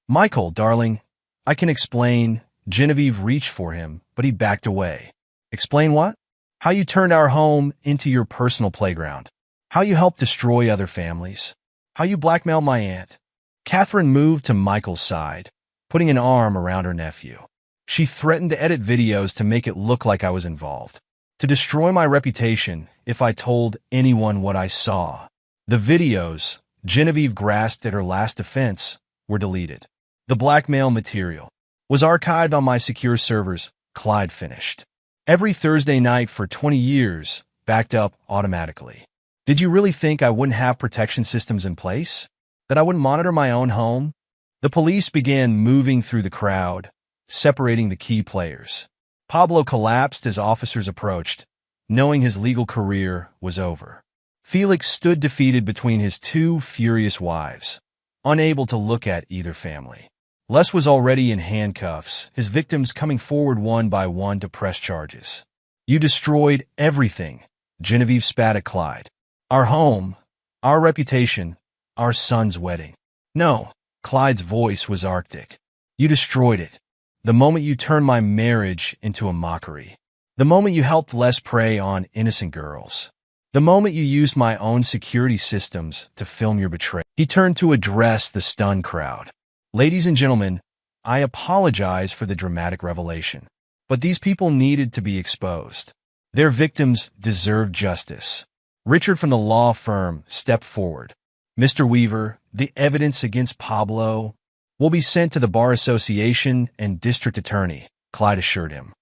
"Michael, darling, I can explain." Genevieve reached for him, but he backed away. "Explain what?" "How you turned our home into your personal playground. How you helped destroy other families. How you blackmailed my aunt." Catherine moved to Michael's side, putting an arm around her nephew. "She threatened to edit videos to make it look like I was involved. To destroy my reputation if I told anyone what I saw." The videos, Genevieve grasped at her last defense, were deleted. "The blackmail material was archived on my secure servers," Clyde finished. "Every Thursday night for 20 years, backed up automatically." "Did you really think I wouldn't have protection systems in place? That I wouldn't monitor my own home?" The police began moving through the crowd, separating the key players. Pablo collapsed as officers approached, knowing his legal career was over. Felix stood defeated between his two furious wives, unable to look at either family. Les was already in handcuffs, his victims coming forward one by one to press charges. "You destroyed everything," Genevieve spat at Clyde. "Our home, our reputation, our son's wedding." "No," Clyde's voice was arctic. "You destroyed it. The moment you turned my marriage into a mockery. The moment you helped Les prey on innocent girls. The moment you used my own security systems to film your betrayal." He turned to address the stunned crowd. "Ladies and gentlemen, I apologize for the dramatic revelation, but these people needed to be exposed. Their victims deserve justice." Richard from the law firm stepped forward. "Mr. Weaver, the evidence against Pablo will be sent to the Bar Association and District Attorney," Clyde assured him,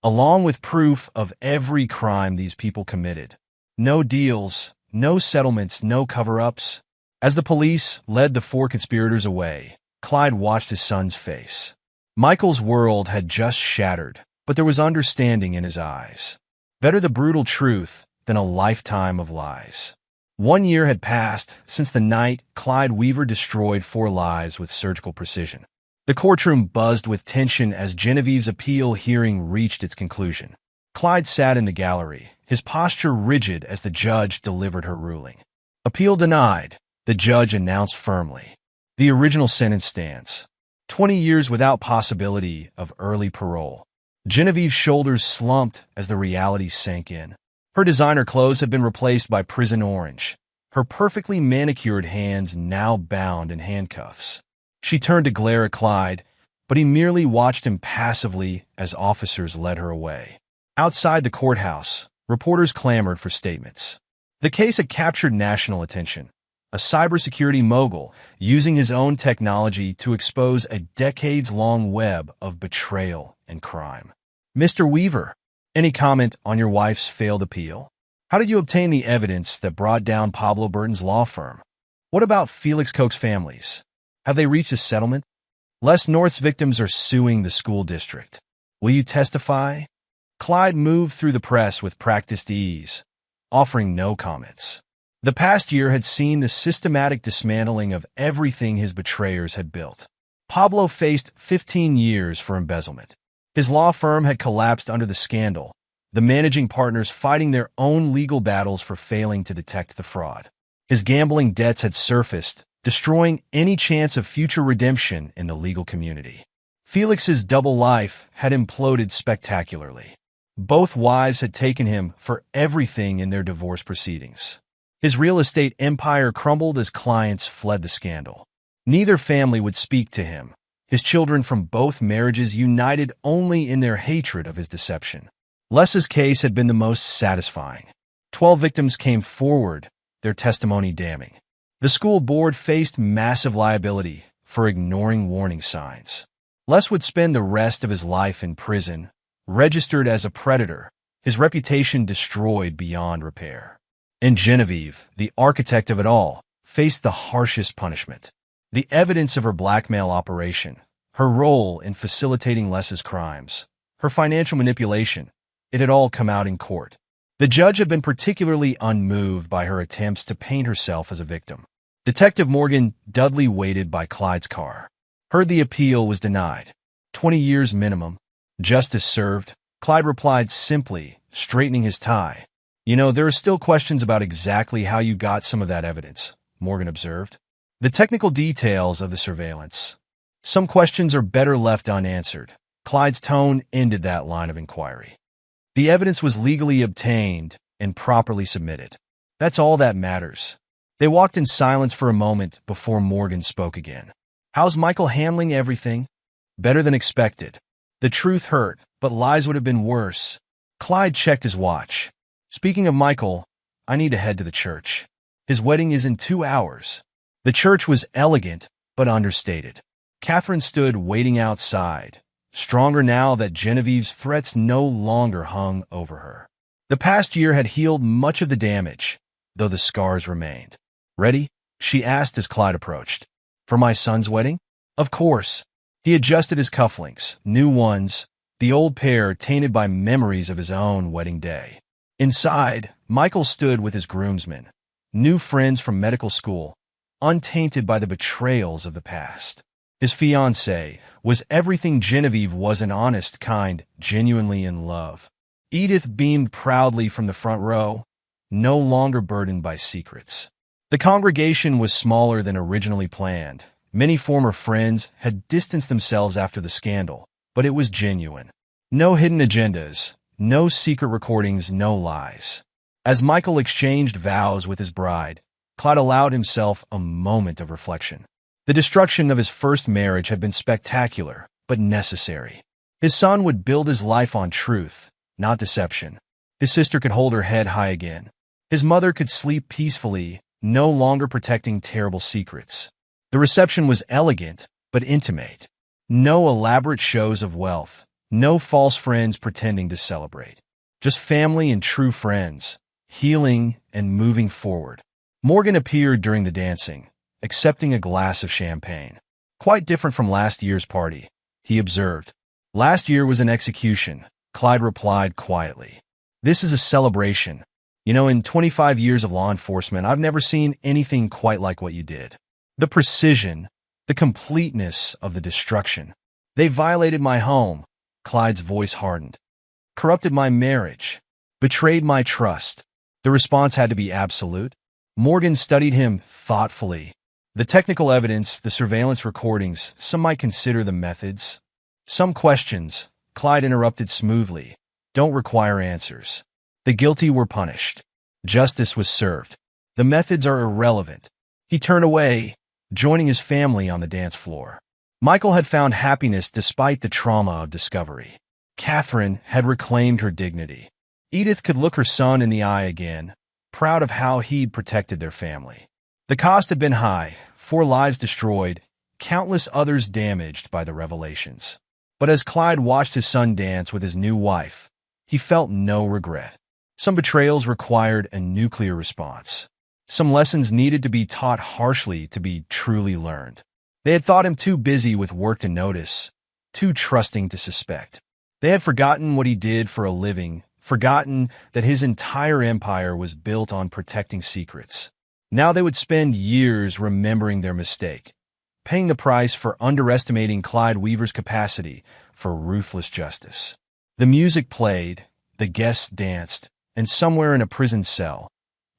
"along with proof of every crime these people committed. No deals, no settlements, no cover-ups." As the police led the four conspirators away, Clyde watched his son's face. Michael's world had just shattered, but there was understanding in his eyes. Better the brutal truth than a lifetime of lies. 1 year had passed since the night Clyde Weaver destroyed 4 lives with surgical precision. The courtroom buzzed with tension as Genevieve's appeal hearing reached its conclusion. Clyde sat in the gallery, his posture rigid as the judge delivered her ruling. Appeal denied, the judge announced firmly. The original sentence stands. 20 years without possibility of early parole. Genevieve's shoulders slumped as the reality sank in. Her designer clothes had been replaced by prison orange, her perfectly manicured hands now bound in handcuffs. She turned to glare at Clyde, but he merely watched impassively as officers led her away. Outside the courthouse, reporters clamored for statements. The case had captured national attention. A cybersecurity mogul using his own technology to expose a decades-long web of betrayal and crime. Mr. Weaver, any comment on your wife's failed appeal? How did you obtain the evidence that brought down Pablo Burton's law firm? What about Felix Koch's families? Have they reached a settlement? Les North's victims are suing the school district. Will you testify? Clyde moved through the press with practiced ease, offering no comments. The past year had seen the systematic dismantling of everything his betrayers had built. Pablo faced 15 years for embezzlement. His law firm had collapsed under the scandal, the managing partners fighting their own legal battles for failing to detect the fraud. His gambling debts had surfaced, destroying any chance of future redemption in the legal community. Felix's double life had imploded spectacularly. Both wives had taken him for everything in their divorce proceedings. His real estate empire crumbled as clients fled the scandal. Neither family would speak to him, his children from both marriages united only in their hatred of his deception. Les's case had been the most satisfying. 12 victims came forward, their testimony damning. The school board faced massive liability for ignoring warning signs. Les would spend the rest of his life in prison, registered as a predator, his reputation destroyed beyond repair. And Genevieve, the architect of it all, faced the harshest punishment. The evidence of her blackmail operation, her role in facilitating Les's crimes, her financial manipulation, it had all come out in court. The judge had been particularly unmoved by her attempts to paint herself as a victim. Detective Morgan Dudley waited by Clyde's car. Heard the appeal was denied. 20 years minimum. Justice served. Clyde replied simply, straightening his tie. You know, there are still questions about exactly how you got some of that evidence, Morgan observed. The technical details of the surveillance. Some questions are better left unanswered. Clyde's tone ended that line of inquiry. The evidence was legally obtained and properly submitted. That's all that matters. They walked in silence for a moment before Morgan spoke again. How's Michael handling everything? Better than expected. The truth hurt, but lies would have been worse. Clyde checked his watch. Speaking of Michael, I need to head to the church. His wedding is in 2 hours. The church was elegant, but understated. Catherine stood waiting outside, stronger now that Genevieve's threats no longer hung over her. The past year had healed much of the damage, though the scars remained. Ready? She asked as Clyde approached. For my son's wedding? Of course. He adjusted his cufflinks, new ones, the old pair tainted by memories of his own wedding day. Inside, Michael stood with his groomsmen, new friends from medical school, untainted by the betrayals of the past. His fiancée was everything Genevieve was: an honest, kind, genuinely in love. Edith beamed proudly from the front row, no longer burdened by secrets. The congregation was smaller than originally planned. Many former friends had distanced themselves after the scandal, but it was genuine. No hidden agendas, no secret recordings, no lies. As Michael exchanged vows with his bride, Clyde allowed himself a moment of reflection. The destruction of his first marriage had been spectacular, but necessary. His son would build his life on truth, not deception. His sister could hold her head high again. His mother could sleep peacefully, no longer protecting terrible secrets. The reception was elegant, but intimate. No elaborate shows of wealth, no false friends pretending to celebrate. Just family and true friends, healing and moving forward. Morgan appeared during the dancing, accepting a glass of champagne. Quite different from last year's party, he observed. Last year was an execution, Clyde replied quietly. This is a celebration. You know, in 25 years of law enforcement, I've never seen anything quite like what you did. The precision, The completeness of the destruction. They violated my home. Clyde's voice hardened. Corrupted my marriage. Betrayed my trust. The response had to be absolute. Morgan studied him thoughtfully. The technical evidence, the surveillance recordings, some might consider the methods. Some questions, Clyde interrupted smoothly, don't require answers. The guilty were punished. Justice was served. The methods are irrelevant. He turned away, joining his family on the dance floor. Michael had found happiness despite the trauma of discovery. Catherine had reclaimed her dignity. Edith could look her son in the eye again, proud of how he'd protected their family. The cost had been high, 4 lives destroyed, countless others damaged by the revelations. But as Clyde watched his son dance with his new wife, he felt no regret. Some betrayals required a nuclear response. Some lessons needed to be taught harshly to be truly learned. They had thought him too busy with work to notice, too trusting to suspect. They had forgotten what he did for a living, forgotten that his entire empire was built on protecting secrets. Now they would spend years remembering their mistake, paying the price for underestimating Clyde Weaver's capacity for ruthless justice. The music played, the guests danced, and somewhere in a prison cell,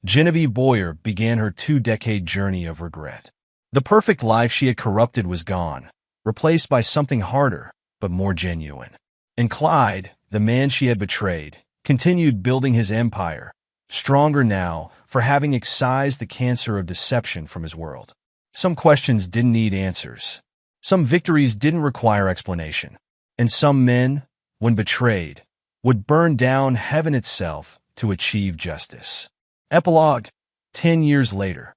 Genevieve Boyer began her 2-decade journey of regret. The perfect life she had corrupted was gone, replaced by something harder, but more genuine. And Clyde, the man she had betrayed, continued building his empire, stronger now for having excised the cancer of deception from his world. Some questions didn't need answers. Some victories didn't require explanation. And some men, when betrayed, would burn down heaven itself to achieve justice. Epilogue, 10 years later.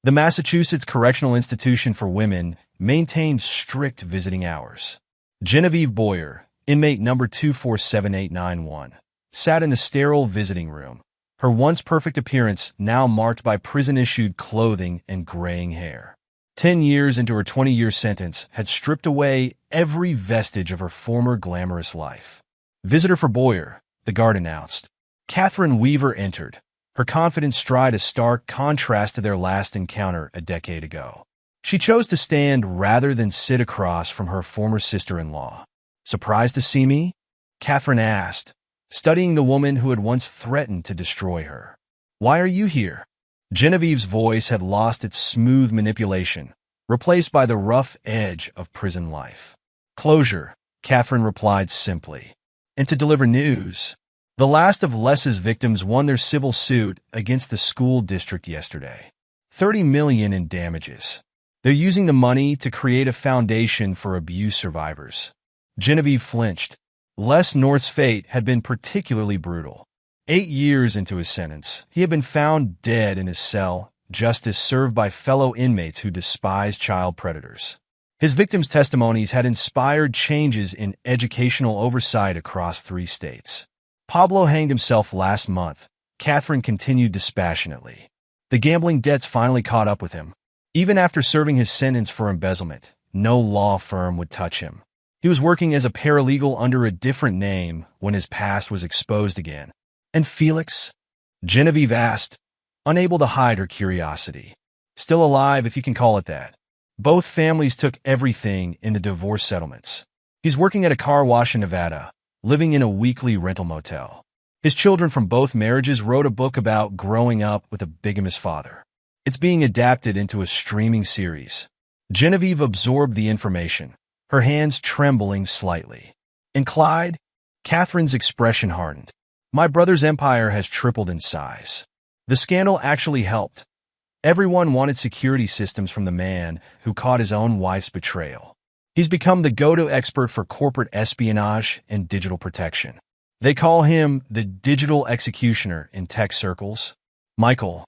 The Massachusetts Correctional Institution for Women maintained strict visiting hours. Genevieve Boyer, inmate number 247891, sat in the sterile visiting room, her once perfect appearance now marked by prison-issued clothing and graying hair. 10 years into her 20-year sentence had stripped away every vestige of her former glamorous life. Visitor for Boyer, the guard announced. Catherine Weaver entered, her confident stride a stark contrast to their last encounter a decade ago. She chose to stand rather than sit across from her former sister-in-law. Surprised to see me? Catherine asked, studying the woman who had once threatened to destroy her. Why are you here? Genevieve's voice had lost its smooth manipulation, replaced by the rough edge of prison life. Closure, Catherine replied simply. And to deliver news. The last of Les's victims won their civil suit against the school district yesterday. $30 million in damages. They're using the money to create a foundation for abuse survivors. Genevieve flinched. Les North's fate had been particularly brutal. 8 years into his sentence, he had been found dead in his cell, justice served by fellow inmates who despised child predators. His victims' testimonies had inspired changes in educational oversight across 3 states. Pablo hanged himself last month, Catherine continued dispassionately. The gambling debts finally caught up with him. Even after serving his sentence for embezzlement, no law firm would touch him. He was working as a paralegal under a different name when his past was exposed again. And Felix? Genevieve asked, unable to hide her curiosity. Still alive, if you can call it that. Both families took everything in the divorce settlements. He's working at a car wash in Nevada, living in a weekly rental motel. His children from both marriages wrote a book about growing up with a bigamous father. It's being adapted into a streaming series. Genevieve absorbed the information, her hands trembling slightly. And Clyde? Catherine's expression hardened. My brother's empire has tripled in size. The scandal actually helped. Everyone wanted security systems from the man who caught his own wife's betrayal. He's become the go-to expert for corporate espionage and digital protection. They call him the digital executioner in tech circles. Michael.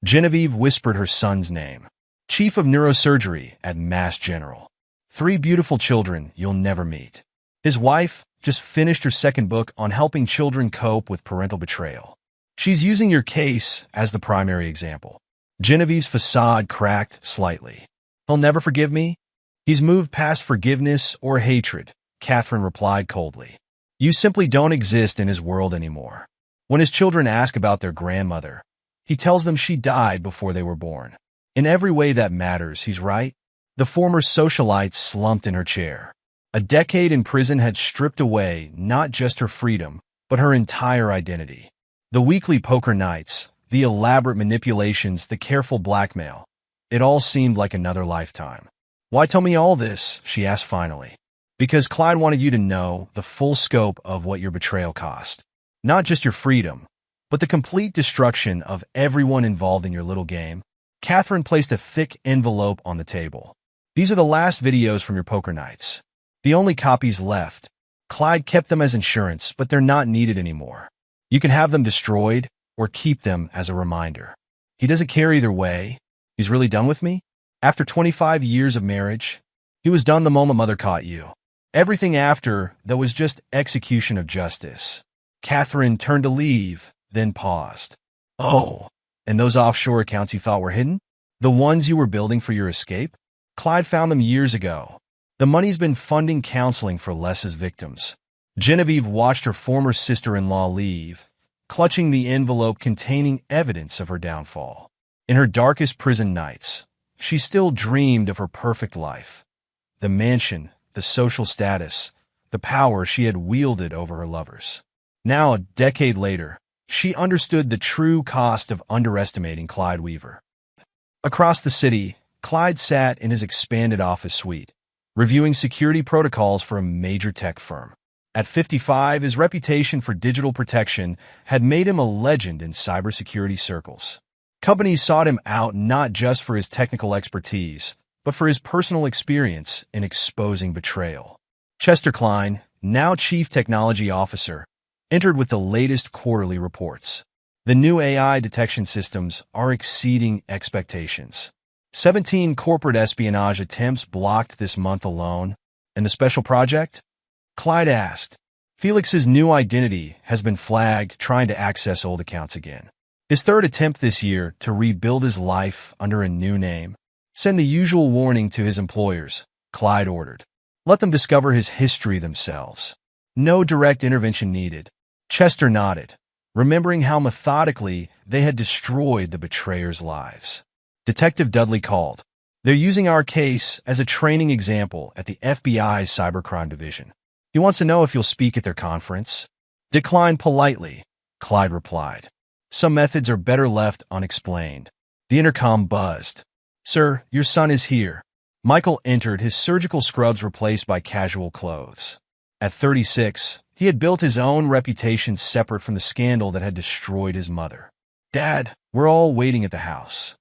Genevieve whispered her son's name. Chief of neurosurgery at Mass General. 3 beautiful children you'll never meet. His wife just finished her 2nd book on helping children cope with parental betrayal. She's using your case as the primary example. Genevieve's facade cracked slightly. He'll never forgive me? He's moved past forgiveness or hatred, Catherine replied coldly. You simply don't exist in his world anymore. When his children ask about their grandmother, he tells them she died before they were born. In every way that matters, he's right. The former socialite slumped in her chair. A decade in prison had stripped away not just her freedom, but her entire identity. The weekly poker nights, the elaborate manipulations, the careful blackmail. It all seemed like another lifetime. "Why tell me all this?" she asked finally. "Because Clyde wanted you to know the full scope of what your betrayal cost. Not just your freedom, but the complete destruction of everyone involved in your little game." Catherine placed a thick envelope on the table. "These are the last videos from your poker nights. The only copies left. Clyde kept them as insurance, but they're not needed anymore. You can have them destroyed or keep them as a reminder. He doesn't care either way. He's really done with me. After 25 years of marriage, he was done the moment Mother caught you. Everything after that was just execution of justice." Catherine turned to leave, then paused. "Oh, and those offshore accounts you thought were hidden? The ones you were building for your escape? Clyde found them years ago. The money's been funding counseling for Les's victims." Genevieve watched her former sister-in-law leave, clutching the envelope containing evidence of her downfall. In her darkest prison nights, she still dreamed of her perfect life. The mansion, the social status, the power she had wielded over her lovers. Now, a decade later, she understood the true cost of underestimating Clyde Weaver. Across the city, Clyde sat in his expanded office suite, reviewing security protocols for a major tech firm. At 55, his reputation for digital protection had made him a legend in cybersecurity circles. Companies sought him out not just for his technical expertise, but for his personal experience in exposing betrayal. Chester Klein, now Chief Technology Officer, entered with the latest quarterly reports. The new AI detection systems are exceeding expectations. 17 corporate espionage attempts blocked this month alone. And the special project? Clyde asked. Felix's new identity has been flagged trying to access old accounts again. His third attempt this year to rebuild his life under a new name. Send the usual warning to his employers, Clyde ordered. Let them discover his history themselves. No direct intervention needed. Chester nodded, remembering how methodically they had destroyed the betrayers' lives. Detective Dudley called. They're using our case as a training example at the FBI's Cybercrime Division. He wants to know if you'll speak at their conference. Decline politely, Clyde replied. Some methods are better left unexplained. The intercom buzzed. Sir, your son is here. Michael entered, his surgical scrubs replaced by casual clothes. At 36, he had built his own reputation separate from the scandal that had destroyed his mother. Dad, we're all waiting at the house.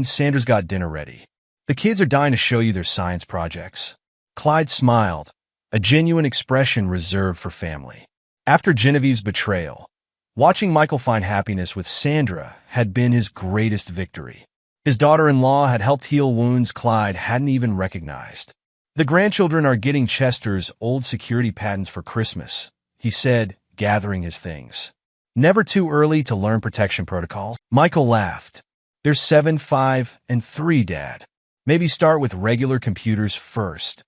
Sandra's got dinner ready. The kids are dying to show you their science projects. Clyde smiled, a genuine expression reserved for family. After Genevieve's betrayal, watching Michael find happiness with Sandra had been his greatest victory. His daughter-in-law had helped heal wounds Clyde hadn't even recognized. The grandchildren are getting Chester's old security patents for Christmas, he said, gathering his things. Never too early to learn protection protocols. Michael laughed. They're 7, 5, and 3, Dad. Maybe start with regular computers first.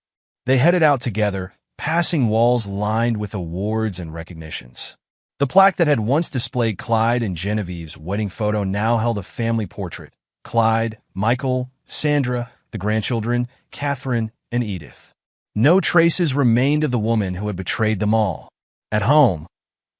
They headed out together, passing walls lined with awards and recognitions. The plaque that had once displayed Clyde and Genevieve's wedding photo now held a family portrait. Clyde, Michael, Sandra, the grandchildren, Catherine, and Edith. No traces remained of the woman who had betrayed them all. At home,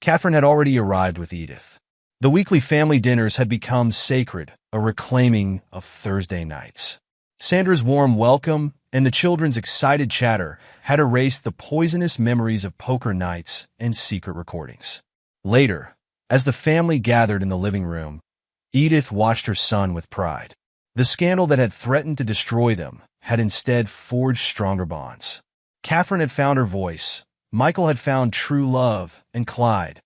Catherine had already arrived with Edith. The weekly family dinners had become sacred, a reclaiming of Thursday nights. Sandra's warm welcome and the children's excited chatter had erased the poisonous memories of poker nights and secret recordings. Later, as the family gathered in the living room, Edith watched her son with pride. The scandal that had threatened to destroy them had instead forged stronger bonds. Catherine had found her voice, Michael had found true love, and Clyde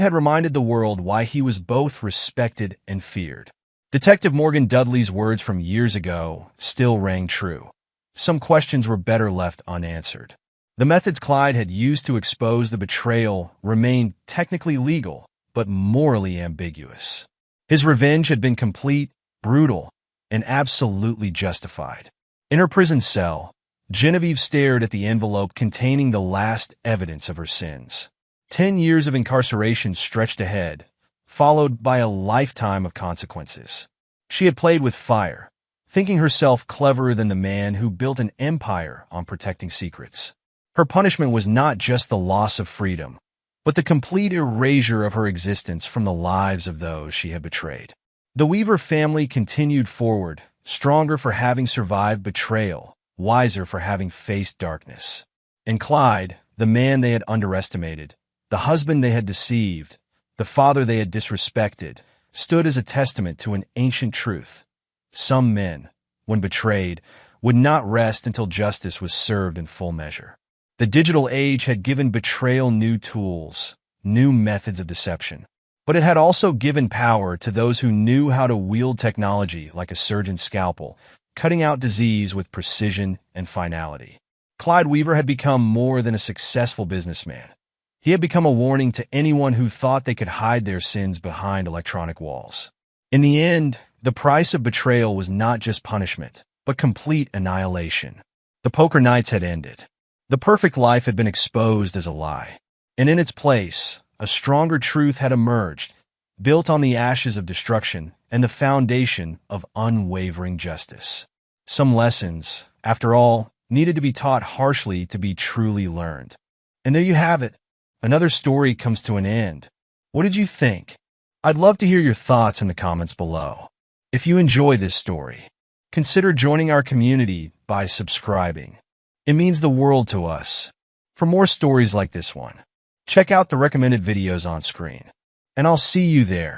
had reminded the world why he was both respected and feared. Detective Morgan Dudley's words from years ago still rang true. Some questions were better left unanswered. The methods Clyde had used to expose the betrayal remained technically legal, but morally ambiguous. His revenge had been complete, brutal, and absolutely justified. In her prison cell, Genevieve stared at the envelope containing the last evidence of her sins. 10 years of incarceration stretched ahead, followed by a lifetime of consequences. She had played with fire, thinking herself cleverer than the man who built an empire on protecting secrets. Her punishment was not just the loss of freedom, but the complete erasure of her existence from the lives of those she had betrayed. The Weaver family continued forward, stronger for having survived betrayal, wiser for having faced darkness. And Clyde, the man they had underestimated, the husband they had deceived, the father they had disrespected, stood as a testament to an ancient truth. Some men, when betrayed, would not rest until justice was served in full measure. The digital age had given betrayal new tools, new methods of deception, but it had also given power to those who knew how to wield technology like a surgeon's scalpel, cutting out disease with precision and finality. Clyde Weaver had become more than a successful businessman. He had become a warning to anyone who thought they could hide their sins behind electronic walls. In the end, the price of betrayal was not just punishment, but complete annihilation. The poker nights had ended. The perfect life had been exposed as a lie. And in its place, a stronger truth had emerged, built on the ashes of destruction and the foundation of unwavering justice. Some lessons, after all, needed to be taught harshly to be truly learned. And there you have it. Another story comes to an end. What did you think? I'd love to hear your thoughts in the comments below. If you enjoy this story, consider joining our community by subscribing. It means the world to us. For more stories like this one, check out the recommended videos on screen. And I'll see you there.